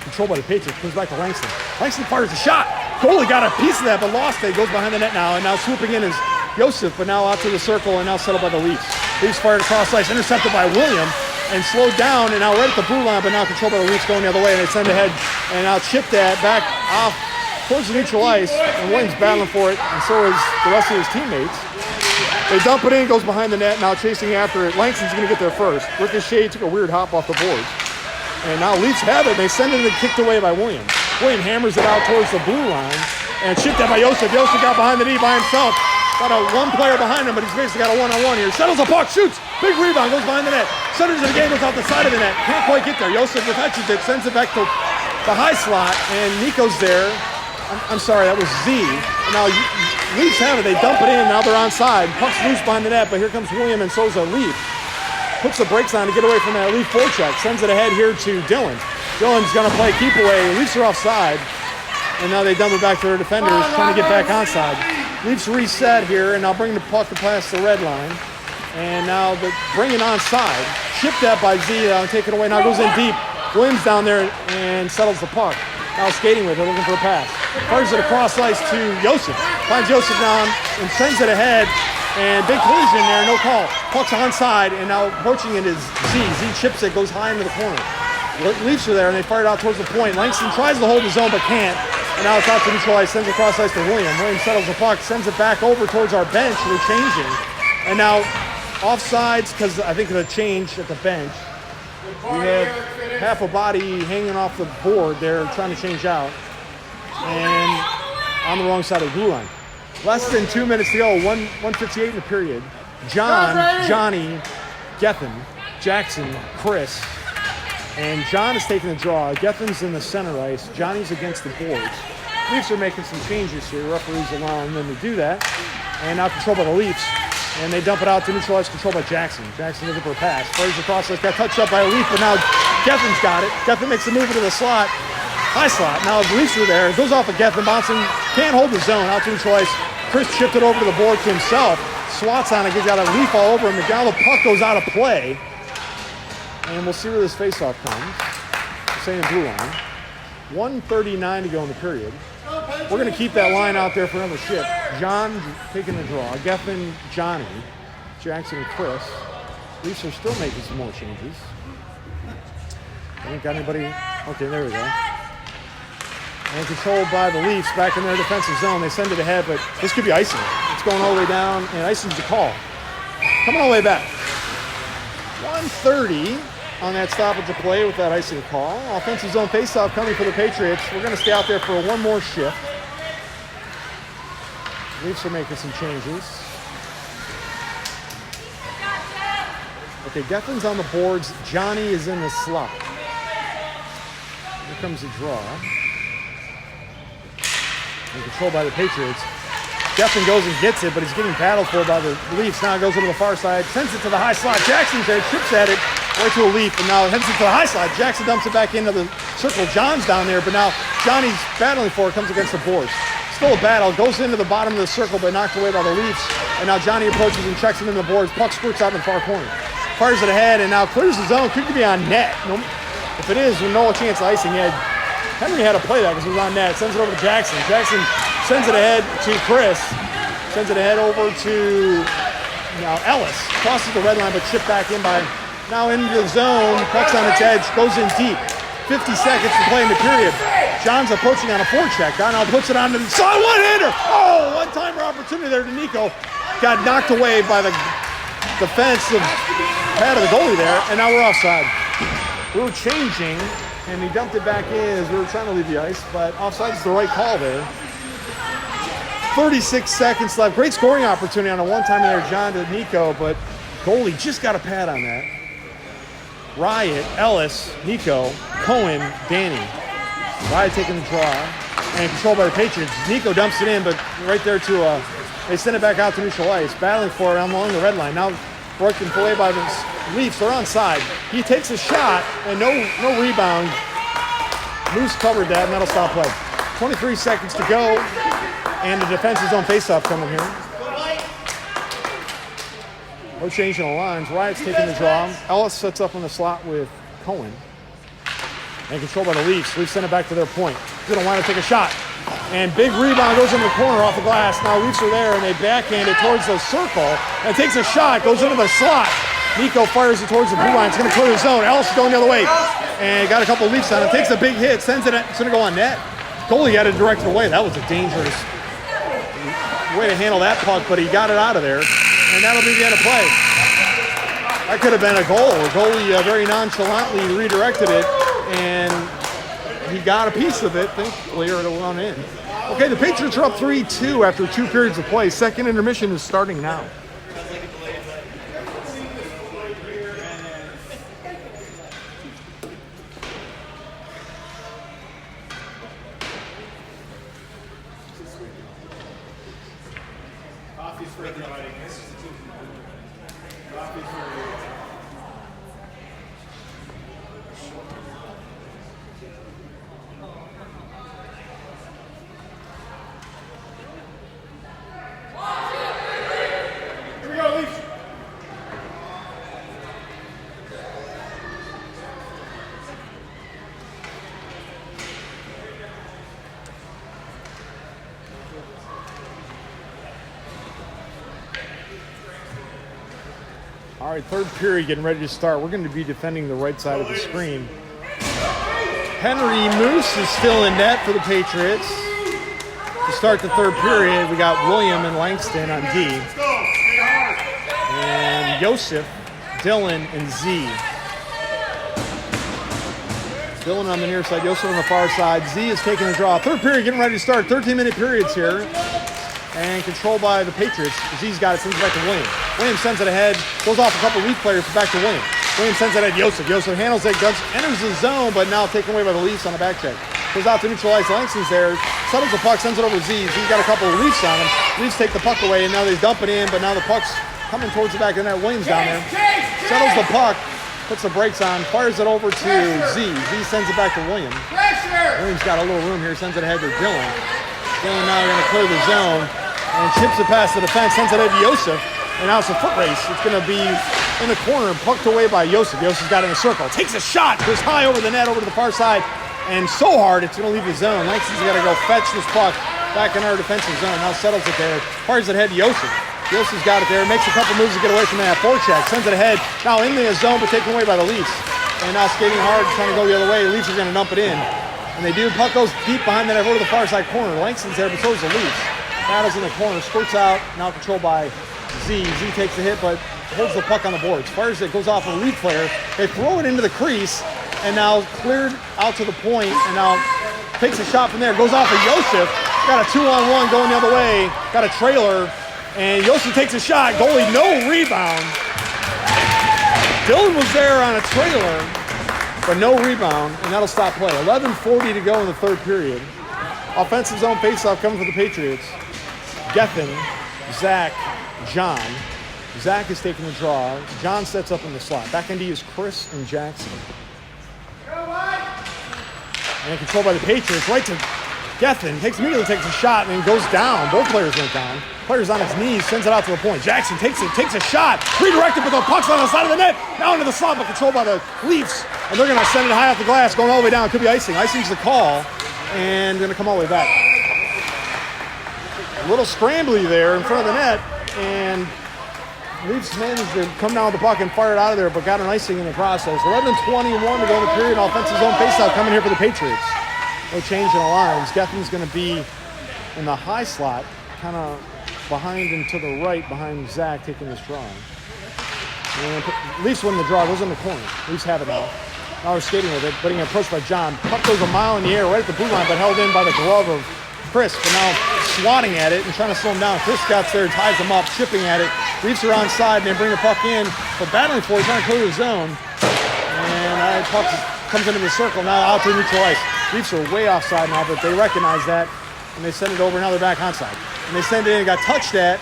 Controlled by the Patriots. Comes back to Langston. Langston fires a shot. Goalie got a piece of that, but lost it. Goes behind the net now. And now swooping in is Joseph, but now out to the circle and now settled by the Leafs. Leafs fired across ice. Intercepted by William and slowed down. And now right at the blue line, but now controlled by the Leafs going the other way. And they send ahead and now chip that back off towards the neutral ice. And Williams battling for it. And so is the rest of his teammates. They dump it in, goes behind the net, now chasing after it. Langston's going to get there first. Ricochet took a weird hop off the boards. And now Leafs have it. They send it and kicked away by William. William hammers it out towards the blue line. And chipped that by Joseph. Joseph got behind the D by himself. Got a one player behind him, but he's basically got a one-on-one here. Settles the puck, shoots. Big rebound, goes behind the net. Centers it again, goes out the side of the net. Can't quite get there. Joseph catches it, sends it back to the high slot. And Nico's there. I'm sorry, that was Z. And now Leafs have it. They dump it in. Now they're onside. Puck's loose behind the net, but here comes William and so's a Leaf. puts the brakes on to get away from that Leaf forecheck. Sends it ahead here to Dylan. Dylan's going to play keep away. Leafs are offside. And now they dump it back to their defenders, trying to get back onside. Leafs reset here, and now bring the puck past the red line. And now they bring it onside. Shipped that by Z, take it away. Now goes in deep. Williams down there and settles the puck. Now skating with it, looking for a pass. Fires it across ice to Joseph. Finds Joseph down and sends it ahead. And big collision there, no call. Puck's onside, and now approaching it is Z. Z chips it, goes high into the corner. Leafs are there, and they fire it out towards the point. Langston tries to hold his zone, but can't. And now it's out to neutral ice, sends it across ice to William. William settles the puck, sends it back over towards our bench. We're changing. And now offsides, because I think of the change at the bench. We have half a body hanging off the board there, trying to change out. And on the wrong side of the blue line. Less than 2 minutes to go, 1:58 in the period. Johnny, Gethin, Jackson, Chris. And John is taking the draw. Gethin's in the center ice. Johnny's against the boards. Leafs are making some changes here. Referees allowing them to do that. And now controlled by the Leafs. And they dump it out to neutral ice, controlled by Jackson. Jackson looking for a pass. Fires across ice, got touched up by a Leaf, but now Gethin's got it. Gethin makes the move into the slot. High slot. Now the Leafs are there. It goes off of Gethin, bouncing. Can't hold the zone. Out to neutral ice. Chris chipped it over to the board to himself. Swats on it. He's got a Leaf all over him. Now the puck goes out of play. And we'll see where this faceoff comes. Same blue line. 1:39 to go in the period. We're going to keep that line out there for another shift. John taking the draw. Gethin, Johnny, Jackson, Chris. Leafs are still making some more changes. I ain't got anybody. Okay, there we go. And controlled by the Leafs back in their defensive zone. They send it ahead, but this could be icing. It's going all the way down, and icing's the call. Coming all the way back. 1:30 on that stoppage of play with that icing call. Offensive zone faceoff coming for the Patriots. We're going to stay out there for one more shift. Leafs are making some changes. Okay, Gethin's on the boards. Johnny is in the slot. Here comes the draw. And controlled by the Patriots. Gethin goes and gets it, but he's getting battled for by the Leafs. Now it goes over the far side, sends it to the high slot. Jackson's there, chips at it, right to a Leaf, and now heads it to the high slot. Jackson dumps it back into the circle. John's down there, but now Johnny's battling for it, comes against the boards. Still a battle, goes into the bottom of the circle, but knocked away by the Leafs. And now Johnny approaches and checks it into the boards. Puck squirts out in the far corner. Fires it ahead, and now clears the zone. Could be on net. If it is, no chance of icing. Henry had to play that because it was on net. Sends it over to Jackson. Jackson sends it ahead to Chris. Sends it ahead over to now Ellis. Crosses the red line, but chipped back in by now into the zone. Puck's on its edge, goes in deep. 50 seconds to play in the period. John's approaching on a forecheck. Now puts it on to the side. One-hander! Oh, one-timer opportunity there to Nico. Got knocked away by the defensive pad of the goalie there, and now we're offside. We were changing, and he dumped it back in as we were trying to leave the ice, but offside is the right call there. 36 seconds left. Great scoring opportunity on a one-timer there, John to Nico, but goalie just got a pad on that. Riot, Ellis, Nico, Cohen, Danny. Riot taking the draw and controlled by the Patriots. Nico dumps it in, but right there to they send it back out to neutral ice, battling for it along the red line. Now broken away by the Leafs. They're onside. He takes a shot and no rebound. Moose covered that, and that'll stop play. 23 seconds to go, and the defense is on faceoff coming here. No change in the lines. Riot's taking the draw. Ellis sets up on the slot with Cohen. And controlled by the Leafs. Leafs send it back to their point. Gonna want to take a shot. And big rebound goes in the corner off the glass. Now Leafs are there, and they backhand it towards the circle. And takes a shot, goes into the slot. Nico fires it towards the blue line. It's gonna clear the zone. Ellis is going the other way. And got a couple of Leafs on it. Takes a big hit, sends it, it's gonna go on net. Goalie had it directed away. That was a dangerous way to handle that puck, but he got it out of there. And that'll be the end of play. That could have been a goal. The goalie very nonchalantly redirected it, and he got a piece of it, thankfully, or it'll run in. Okay, the Patriots are up 3-2 after 2 periods of play. Second intermission is starting now. Here we go, Leafs. All right, third period getting ready to start. We're going to be defending the right side of the screen. Henry Moose is still in net for the Patriots. To start the third period, we got William and Langston on D. And Joseph, Dylan, and Z. Dylan on the near side, Joseph on the far side. Z is taking the draw. Third period getting ready to start. 13-minute periods here. And controlled by the Patriots. Z's got it, sends it back to William. William sends it ahead, goes off a couple Leaf players, back to William. William sends it ahead to Joseph. Joseph handles it, enters the zone, but now taken away by the Leafs on the back check. Goes out to neutralize. Langston's there, settles the puck, sends it over to Z. Z's got a couple of Leafs on him. Leafs take the puck away, and now they dump it in, but now the puck's coming towards the back of the net. Williams down there. Settles the puck, puts the brakes on, fires it over to Z. Z sends it back to William. Williams got a little room here, sends it ahead to Dylan. Dylan now going to clear the zone. And chips it past the defense, sends it to Joseph. And now it's a foot race. It's going to be in the corner, pucked away by Joseph. Joseph's got it in a circle. Takes a shot, goes high over the net, over to the far side. And so hard, it's going to leave the zone. Langston's got to go fetch this puck back in our defensive zone. Now settles it there. Fires it ahead to Joseph. Joseph's got it there. Makes a couple moves to get away from that forecheck. Sends it ahead. Now in the zone, but taken away by the Leafs. And now skating hard, trying to go the other way. The Leafs are going to dump it in. And they do. Puck goes deep behind the net over to the far side corner. Langston's there, but so is the Leafs. Battles in the corner, squirts out, now controlled by Z. Z takes the hit, but holds the puck on the boards. Fires it, goes off a Leaf player. They throw it into the crease, and now cleared out to the point, and now takes a shot from there. Goes off of Joseph. Got a 2-on-1 going the other way. Got a trailer, and Joseph takes a shot. Goalie, no rebound. Dylan was there on a trailer, but no rebound, and that'll stop play. 11:40 to go in the third period. Offensive zone faceoff coming for the Patriots. Gethin, Zach, John. Zach is taking the draw. John sets up in the slot. Back end is Chris and Jackson. And controlled by the Patriots. Right to Gethin. Immediately takes a shot and then goes down. Both players went down. Player's on his knees, sends it out to the point. Jackson takes a shot. Redirected, but the puck's on the side of the net. Now into the slot, but controlled by the Leafs. And they're going to send it high off the glass, going all the way down. Could be icing. Icing's the call. And going to come all the way back. A little scrambly there in front of the net, and Leafs managed to come down with the puck and fire it out of there, but got an icing in the process. 11:21 to go in the period. Offensive zone faceoff coming here for the Patriots. No change in the lines. Gethin's going to be in the high slot, kind of behind and to the right, behind Zach taking this draw. And Leafs win the draw. Goes in the corner. Leafs have it now. Now we're skating with it, but being approached by John. Puck goes a mile in the air right at the blue line, but held in by the glove of Chris, but now swatting at it and trying to slow him down. Chris gets there, ties him up, chipping at it. Leafs are onside, and they bring the puck in, but battling for it, trying to clear the zone. And the puck comes into the circle, now out to neutral ice. Leafs are way offside now, but they recognize that, and they send it over. Now they're back onside. And they send it in, got touched at,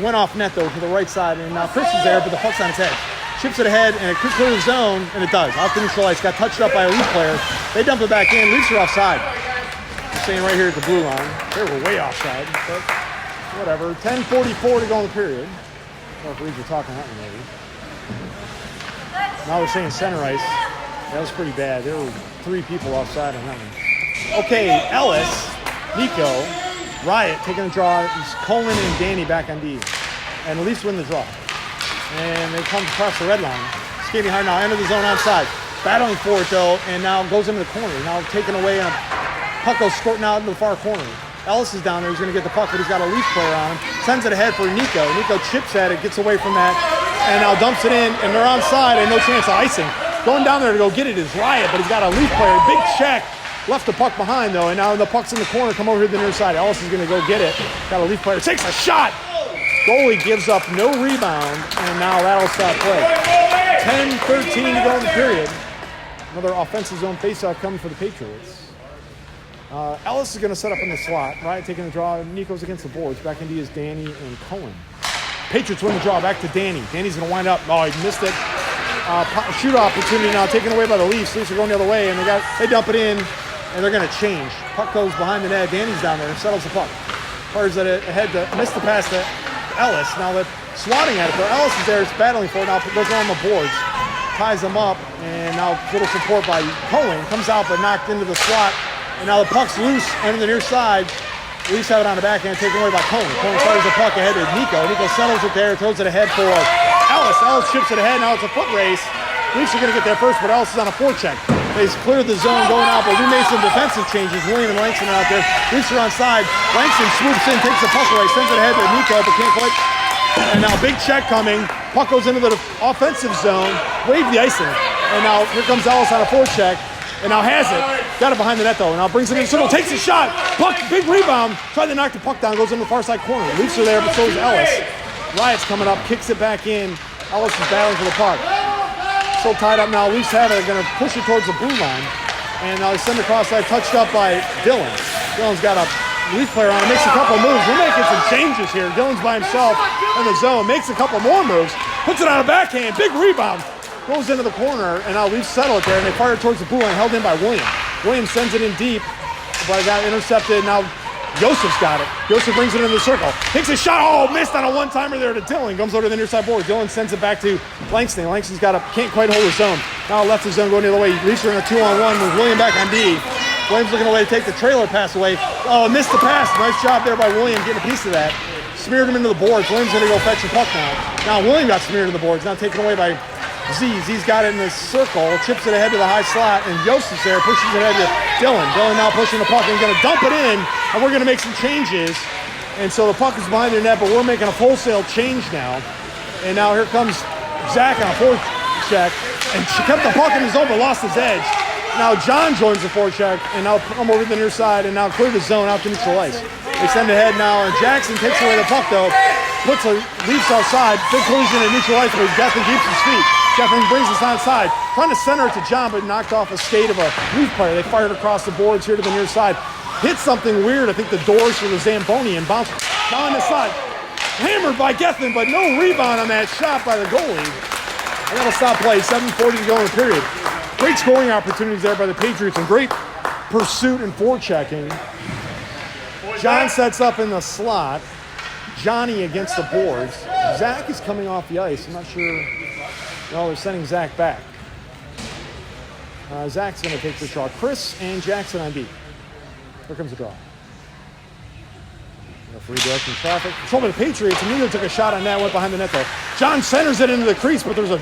went off net, though, to the right side, and now Chris is there, but the puck's on his head. Chips it ahead, and it could clear the zone, and it does. Off the neutral ice, got touched up by a Leaf player. They dump it back in. Leafs are offside. Staying right here at the blue line. They were way offside, but whatever. 10:44 to go in the period. Referees were talking that one maybe. Now they're saying center ice. That was pretty bad. There were 3 people offside on that one. Okay, Ellis, Nico, Riot taking the draw. It's Coleman and Danny back on D. And the Leafs win the draw. And they come across the red line. Skating hard now, enter the zone onside. Battling for it though, and now goes into the corner. Now taken away, and puck goes squirting out into the far corner. Ellis is down there. He's going to get the puck, but he's got a Leaf player on him. Sends it ahead for Nico. Nico chips at it, gets away from that, and now dumps it in, and they're onside, and no chance of icing. Going down there to go get it is Riot, but he's got a Leaf player. Big check. Left the puck behind, though, and now the puck's in the corner. Come over here to the near side. Ellis is going to go get it. Got a Leaf player. Takes a shot. Goalie gives up no rebound, and now that'll stop play. 10:13 to go in the period. Another offensive zone faceoff coming for the Patriots. Ellis is going to set up in the slot, right? Taking the draw. Nico's against the boards. Back in D is Danny and Cohen. Patriots win the draw. Back to Danny. Danny's going to wind up. Oh, he missed it. shoot opportunity now taken away by the Leafs. Leafs are going the other way, and they dump it in, and they're going to change. Puck goes behind the net. Danny's down there and settles the puck. Fires it ahead to miss the pass to Ellis. Now they're swatting at it, but Ellis is there. It's battling for it. Now goes on the boards. Ties them up, and now little support by Cohen. Comes out, but knocked into the slot. And now the puck's loose under the near side. Leafs have it on the backhand, taken away by Cohen. Cohen fires the puck ahead to Nico. Nico settles it there, throws it ahead for Ellis. Ellis chips it ahead. Now it's a foot race. Leafs are going to get there first, but Ellis is on a forecheck. They've cleared the zone going out, but we made some defensive changes. William and Langston are out there. Leafs are on side. Langston swoops in, takes the puck away, sends it ahead to Nico, but can't quite. And now big check coming. Puck goes into the offensive zone. Wave the icing. And now here comes Ellis on a forecheck. And now has it. Got it behind the net though. And now brings it in the circle. Takes a shot. Puck, big rebound. Tried to knock the puck down. Goes into the far side corner. Leafs are there, but so is Ellis. Riot's coming up. Kicks it back in. Ellis is battling for the puck. So tied up now. Leafs have it. They're going to push it towards the blue line. And now they send it across side. Touched up by Dylan. Dylan's got a Leaf player on him. Makes a couple moves. We're making some changes here. Dylan's by himself in the zone. Makes a couple more moves. Puts it on a backhand. Big rebound. Goes into the corner, and now Leafs settle it there, and they fire it towards the blue line, held in by William. William sends it in deep, but it got intercepted. Now Yosef's got it. Yosef brings it into the circle. Takes a shot. Oh, missed on a one-timer there to Dylan. Comes over to the near side board. Dylan sends it back to Langston. Langston's can't quite hold his zone. Now left his zone going the other way. Leafs are in a 2-on-1 with William back on D. Williams looking away to take the trailer pass away. Oh, missed the pass. Nice job there by William getting a piece of that. Smeared him into the boards. Williams going to go fetch the puck now. Now William got smeared into the boards. Now taken away by Z's got it in the circle, chips it ahead to the high slot, and Yosef's there, pushes it ahead to Dylan. Dylan now pushing the puck, and he's going to dump it in, and we're going to make some changes. And so the puck is behind their net, but we're making a wholesale change now. And now here comes Zach on a forecheck, and she kept the puck in his zone, but lost his edge. Now John joins the forecheck, and now come over to the near side, and now clear the zone out to neutral ice. They send ahead now, and Jackson takes away the puck, though. Puts the Leafs outside. Big collision at neutral ice, but Gethin keeps his feet. Gethin brings us onside. Trying to center it to John, but knocked off a skate of a Leaf player. They fired across the boards here to the near side. Hit something weird. I think the doors for the Zamboni and bounced down the side. Hammered by Gethin, but no rebound on that shot by the goalie. And that'll stop play. 7:40 to go in the period. Great scoring opportunities there by the Patriots and great pursuit and forechecking. John sets up in the slot. Johnny against the boards. Zach is coming off the ice. I'm not sure. No, they're sending Zach back. Zach's going to take the draw. Chris and Jackson on D. Here comes the draw. Referee directing traffic. Control by the Patriots. Emilio took a shot on that, went behind the net though. John centers it into the crease, but there's a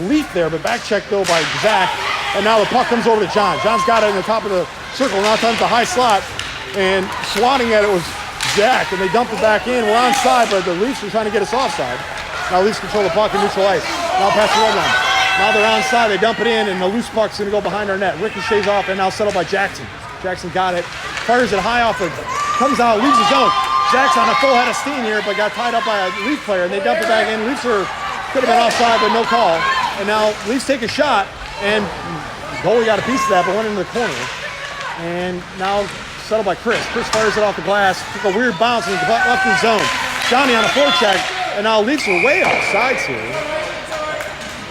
leak there, but back check though by Zach. And now the puck comes over to John. John's got it in the top of the circle. Now time the high slot. And swatting at it was Zach, and they dumped it back in. We're onside, but the Leafs are trying to get us offside. Now Leafs control the puck in neutral ice. Now past the red line. Now they're onside, they dump it in, and the loose puck's going to go behind our net. Ricochets off, and now settled by Jackson. Jackson got it, fires it high off, comes out, leaves the zone. Jackson on a full head of steam here, but got tied up by a Leaf player, and they dump it back in. Leafs could have been offside, but no call. And now Leafs take a shot, and goalie got a piece of that, but went into the corner. And now settled by Chris. Chris fires it off the glass, took a weird bounce, and left the zone. Johnny on a forecheck, and now Leafs are way offsides here.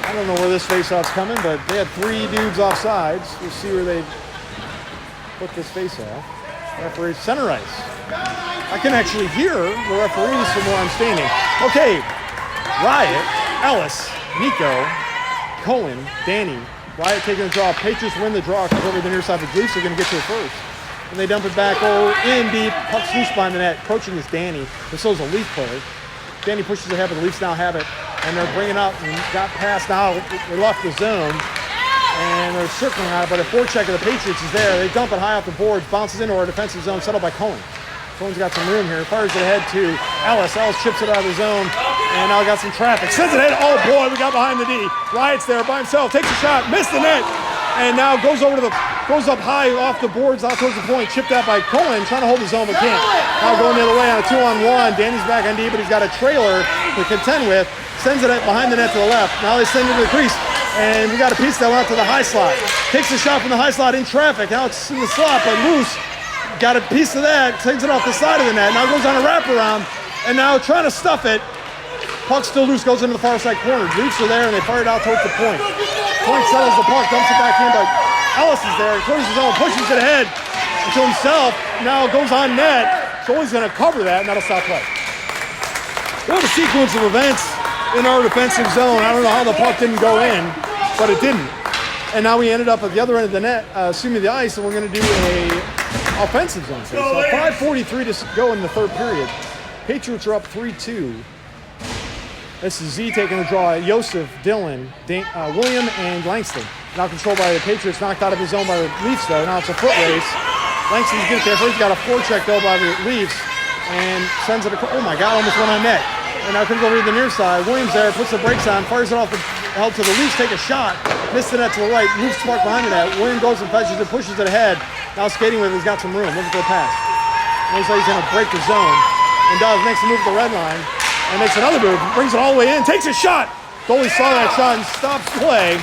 I don't know where this faceoff's coming, but they had 3 dudes offsides. We'll see where they put this faceoff. Referee center ice. I can actually hear the referees from where I'm standing. Okay, Riot, Ellis, Nico, Cohen, Danny. Riot taking the draw. Patriots win the draw, comes over the near side. The Leafs are going to get to it first. And they dump it back in deep. Puck's loose behind the net. Approaching is Danny. And so is a Leaf player. Danny pushes ahead, but the Leafs now have it. And they're bringing up and got past now. They left the zone. And they're circling on it, but a forecheck of the Patriots is there. They dump it high off the boards, bounces into our defensive zone, settled by Cohen. Cohen's got some room here. Fires it ahead to Ellis. Ellis chips it out of the zone. And now got some traffic. Sends it ahead. Oh boy, we got behind the D. Riot's there by himself. Takes a shot. Missed the net. And now goes up high off the boards, out towards the point. Chipped out by Cohen, trying to hold the zone, but can't. Now going the other way on a 2-on-1. Danny's back on D, but he's got a trailer to contend with. Sends it behind the net to the left. Now they send it to the crease. And we got a piece that went out to the high slot. Takes a shot from the high slot in traffic. Now it's in the slot, but loose. Got a piece of that. Takes it off the side of the net. Now goes on a wraparound. And now trying to stuff it. Puck still loose, goes into the far side corner. Leafs are there, and they fire it out towards the point. Point settles the puck, dumps it back in, but Ellis is there. Clears his own, pushes it ahead to himself. Now goes on net. So he's going to cover that, and that'll stop play. What a sequence of events in our defensive zone. I don't know how the puck didn't go in, but it didn't. And now we ended up at the other end of the net, the ice, and we're going to do a offensive zone. So 5:43 to go in the third period. Patriots are up 3-2. This is Z taking the draw. Joseph, Dylan, William, and Langston. Now controlled by the Patriots, knocked out of his zone by the Leafs, though. Now it's a foot race. Langston's getting there. First, got a forecheck, though, by the Leafs, and sends it across. Oh, my God, almost went on net. And now comes over to the near side. Williams there, puts the brakes on, fires it off the held to the Leafs, take a shot. Missed the net to the right. Moves spark behind the net. Williams goes and fetches it, pushes it ahead. Now skating with it, he's got some room. Looking for a pass. Looks like he's going to break the zone. And does, makes a move to the red line. And makes another move, brings it all the way in, takes a shot. Goalie saw that shot and stops play.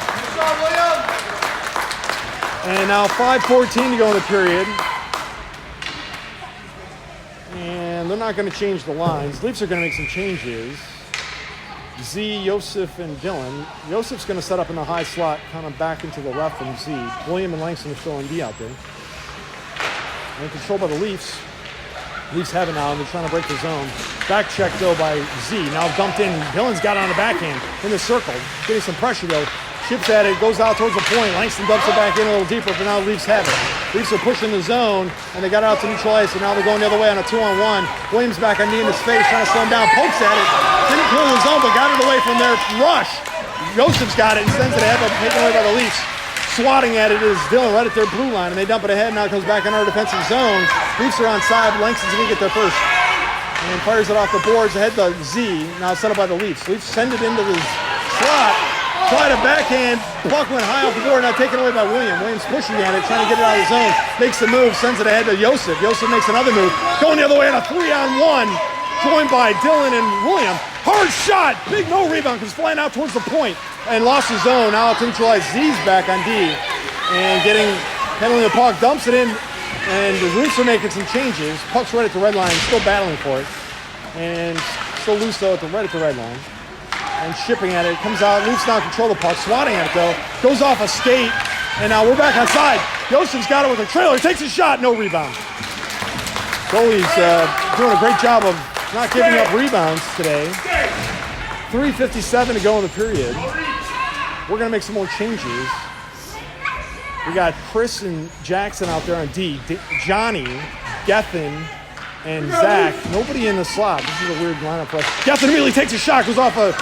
And now 5:14 to go in the period. And they're not going to change the lines. Leafs are going to make some changes. Z, Joseph, and Dylan. Joseph's going to set up in the high slot, kind of back into the left from Z. William and Langston are still in D out there. And controlled by the Leafs. Leafs have it now, and they're trying to break the zone. Back check, though, by Z. Now dumped in. Dylan's got it on the backhand in the circle. Getting some pressure, though. Chips at it, goes out towards the point. Langston dumps it back in a little deeper, but now the Leafs have it. Leafs are pushing the zone, and they got it out to neutral ice, and now they're going the other way on a 2-on-1. Williams back on knee in his face, trying to slow him down. Pokes at it. Didn't clear the zone, but got it away from their rush. Joseph's got it and sends it ahead, but taken away by the Leafs. Swatting at it is Dylan right at their blue line, and they dump it ahead. Now it comes back in our defensive zone. Leafs are on side. Langston's going to get there first. And fires it off the boards ahead to Z. Now set up by the Leafs. Leafs send it into the slot. Try to backhand. Puck went high off the board. Now taken away by William. Williams pushing at it, trying to get it out of the zone. Makes the move. Sends it ahead to Joseph. Joseph makes another move. Going the other way on a 3-on-1. Joined by Dylan and William. Hard shot. Big no rebound. Comes flying out towards the point. And lost his zone. Now to neutralize. Z's back on D. And handling the puck. Dumps it in. And the Leafs are making some changes. Puck's right at the red line. Still battling for it. And still loose, though, right at the red line. And shipping at it. Comes out. Leafs now control the puck. Swatting at it, though. Goes off a skate. And now we're back on side. Joseph's got it with a trailer. Takes a shot. No rebound. Goalie's doing a great job of not giving up rebounds today. 3:57 to go in the period. We're going to make some more changes. We got Chris and Jackson out there on D. Johnny, Gethin, and Zach. Nobody in the slot. This is a weird lineup for us. Gethin immediately takes a shot, goes off a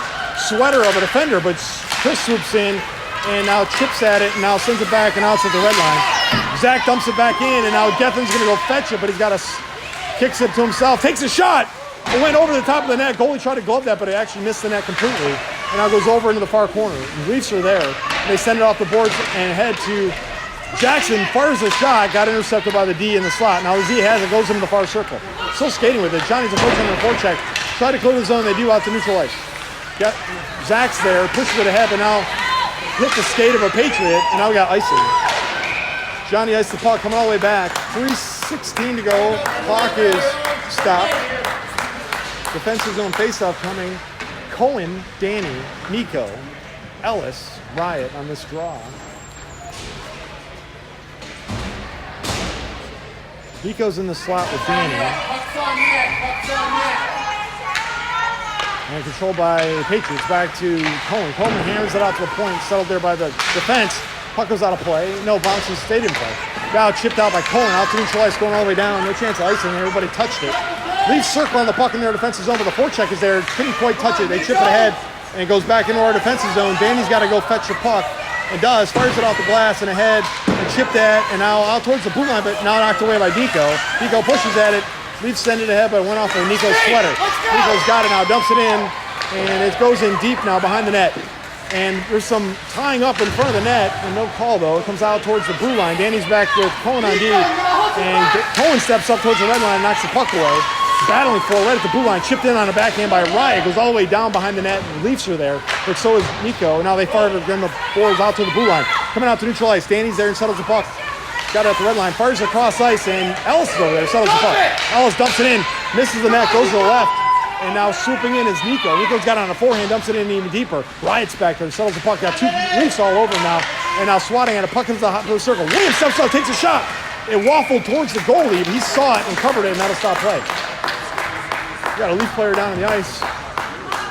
sweater of a defender, but Chris swoops in and now chips at it and now sends it back and now it's at the red line. Zach dumps it back in and now Gethin's going to go fetch it, but he's got kicks it to himself. Takes a shot. It went over the top of the net. Goalie tried to glove that, but it actually missed the net completely. And now goes over into the far corner. The Leafs are there. They send it off the boards and head to Jackson. Fires a shot. Got intercepted by the D in the slot. Now the Z has it. Goes into the far circle. Still skating with it. Johnny's approaching on the forecheck. Try to clear the zone. They do out to neutral ice. Zach's there. Pushes it ahead, but now hit the skate of a Patriot. And now we got icing. Johnny iced the puck. Coming all the way back. 3:16 to go. Clock is stopped. Defensive zone faceoff coming. Cohen, Danny, Nico, Ellis, Riot on this draw. Nico's in the slot with Danny. And controlled by the Patriots. Back to Cohen. Coleman hammers it out to the point. Settled there by the defense. Puck goes out of play. No bounces, stayed in play. Now chipped out by Cohen. Out to neutral ice, going all the way down. No chance of icing. Everybody touched it. Leafs circle on the puck in their defensive zone, but the forecheck is there. Couldn't quite touch it. They chip it ahead, and it goes back into our defensive zone. Danny's got to go fetch the puck, and does. Fires it off the glass and ahead, and chipped that, and now out towards the blue line, but now knocked away by Nico. Nico pushes at it. Leafs send it ahead, but it went off of Nico's sweater. Nico's got it now, dumps it in, and it goes in deep now behind the net. And there's some tying up in front of the net, and no call, though. It comes out towards the blue line. Danny's back with Cohen on D, and Cohen steps up towards the red line and knocks the puck away. Battling for it right at the blue line, chipped in on a backhand by Riot, goes all the way down behind the net, and the Leafs are there, but so is Nico. Now they fire it, then the boards out to the blue line. Coming out to neutral ice, Danny's there and settles the puck. Got it at the red line, fires across ice, and Ellis is over there, settles the puck. Ellis dumps it in, misses the net, goes to the left, And now swooping in is Nico. Nico's got on a forehand, dumps it in even deeper. Riot's back there, settles the puck. Got two Leafs all over him now. And now swatting at a puck into the circle. Williams steps up, takes a shot. It waffled towards the goalie, but he saw it and covered it, and that'll stop play. We got a Leaf player down on the ice.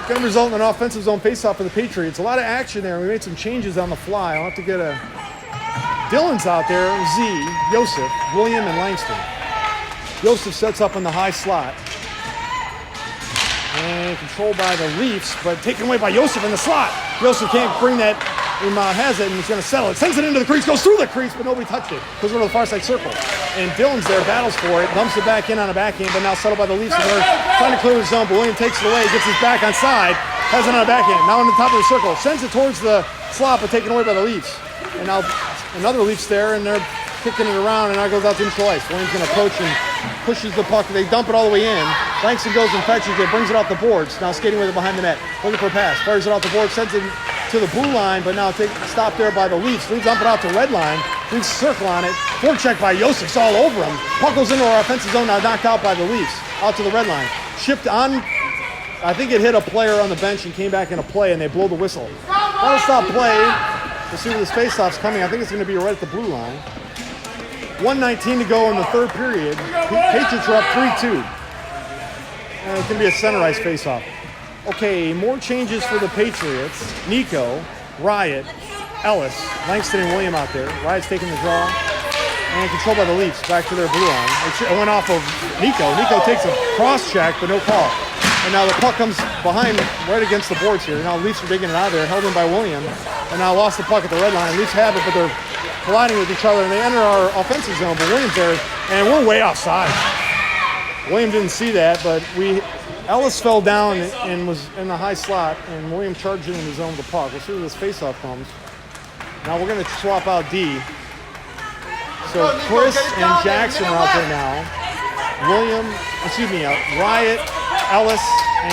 Going to result in an offensive zone faceoff for the Patriots. A lot of action there. We made some changes on the fly. I'll have to get a... Dylan's out there, Z, Joseph, William, and Langston. Joseph sets up in the high slot. And controlled by the Leafs, but taken away by Joseph in the slot. Joseph can't bring that. Imad has it, and he's going to settle it. Sends it into the crease, goes through the crease, but nobody touched it. Goes over to the far side circle. And Dylan's there, battles for it, dumps it back in on a backhand, but now settled by the Leafs. And they're trying to clear the zone, but William takes it away, gets his back on side, has it on a backhand. Now on the top of the circle, sends it towards the slot, but taken away by the Leafs. And now another Leafs there, and they're kicking it around, and now it goes out to neutral ice. Williams going to approach and pushes the puck. They dump it all the way in. Langston goes and fetches it, brings it off the boards. Now skating with it behind the net. Looking for a pass. Fires it off the board, sends it to the blue line, but now stopped there by the Leafs. Leafs dump it out to red line. Leafs circle on it. Forecheck by Josef's all over him. Puck goes into our offensive zone, now knocked out by the Leafs. Out to the red line. Shipped on. I think it hit a player on the bench and came back into play, and they blow the whistle. That'll stop play. We'll see where this faceoff's coming. I think it's going to be right at the blue line. 1:19 to go in the third period. Patriots are up 3-2. It's going to be a center ice faceoff. Okay, more changes for the Patriots. Nico, Riot, Ellis, Langston, and William out there. Riot's taking the draw. And controlled by the Leafs. Back to their blue line. It went off of Nico. Nico takes a cross check, but no call. And now the puck comes behind right against the boards here. Now the Leafs are digging it out of there. Held in by William. And now lost the puck at the red line. Leafs have it, but they're colliding with each other, and they enter our offensive zone, but Williams there, and we're way offside. William didn't see that, but Ellis fell down and was in the high slot, and William charged in the zone with the puck. We'll see where this faceoff comes. Now we're going to swap out D. So Chris and Jackson are out there now. Riot, Ellis,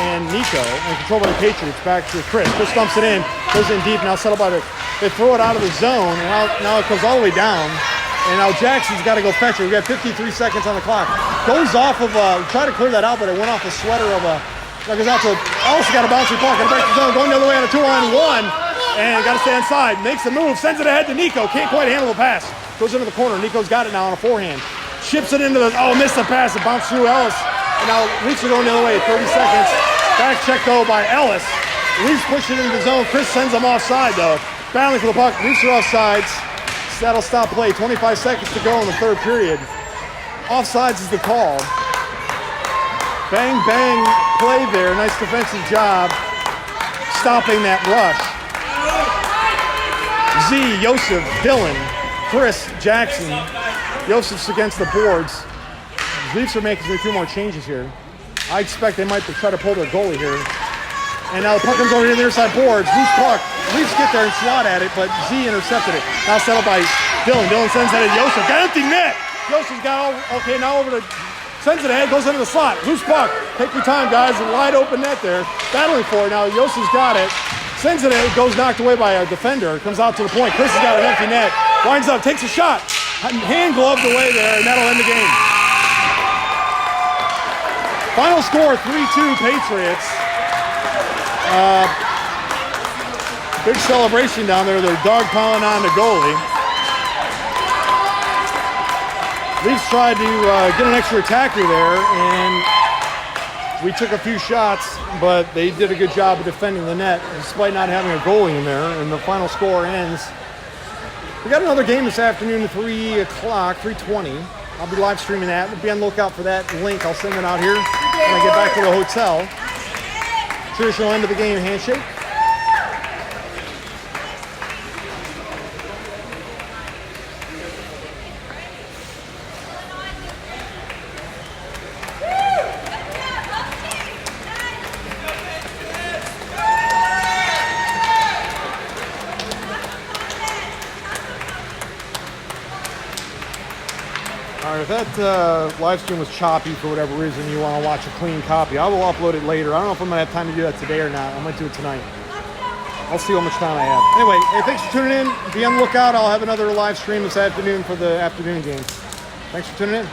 and Nico, and controlled by the Patriots. Back to Chris. Chris dumps it in, goes in deep, now settled by the... They throw it out of the zone, and now it goes all the way down. And now Jackson's got to go fetch it. We got 53 seconds on the clock. Goes off of try to clear that out, but it went off a sweater of a... Now goes out to... Also got a bouncy puck. Got to break the zone. Going the other way on a 2-on-1. And got to stay inside. Makes the move. Sends it ahead to Nico. Can't quite handle the pass. Goes into the corner. Nico's got it now on a forehand. Ships it into the... Oh, missed the pass. It bounced through Ellis. And now Leafs are going the other way at 30 seconds. Back check, though, by Ellis. Leafs push it into the zone. Chris sends them offside, though. Battling for the puck. Leafs are offsides. That'll stop play. 25 seconds to go in the third period. Offsides is the call. Bang, bang play there. Nice defensive job stopping that rush. Z, Joseph, Dylan, Chris, Jackson. Joseph's against the boards. The Leafs are making a few more changes here. I expect they might try to pull their goalie here. And now the puck comes over to the near side boards. Loose puck. Leafs get there and swat at it, but Z intercepted it. Now settled by Dylan. Dylan sends it to Joseph. Got empty net. Joseph's got okay, now over to sends it ahead, goes into the slot. Loose puck. Take your time, guys. A wide open net there. Battling for it. Now Joseph's got it. Sends it ahead, goes knocked away by a defender. Comes out to the point. Chris has got an empty net. Winds up, takes a shot. Hand gloved away there, and that'll end the game. Final score 3-2 Patriots. Big celebration down there. They're dog-piling on the goalie. Leafs tried to get an extra attacker there, and we took a few shots, but they did a good job of defending the net despite not having a goalie in there, and the final score ends. We got another game this afternoon at 3 o'clock, 3:20. I'll be live streaming that. Be on the lookout for that link. I'll send it out here when I get back to the hotel. Traditional end of the game handshake. All right, if that live stream was choppy for whatever reason, you want to watch a clean copy, I will upload it later. I don't know if I'm going to have time to do that today or not. I might do it tonight. I'll see how much time I have. Anyway, hey, thanks for tuning in. Be on the lookout. I'll have another live stream this afternoon for the afternoon game. Thanks for tuning in.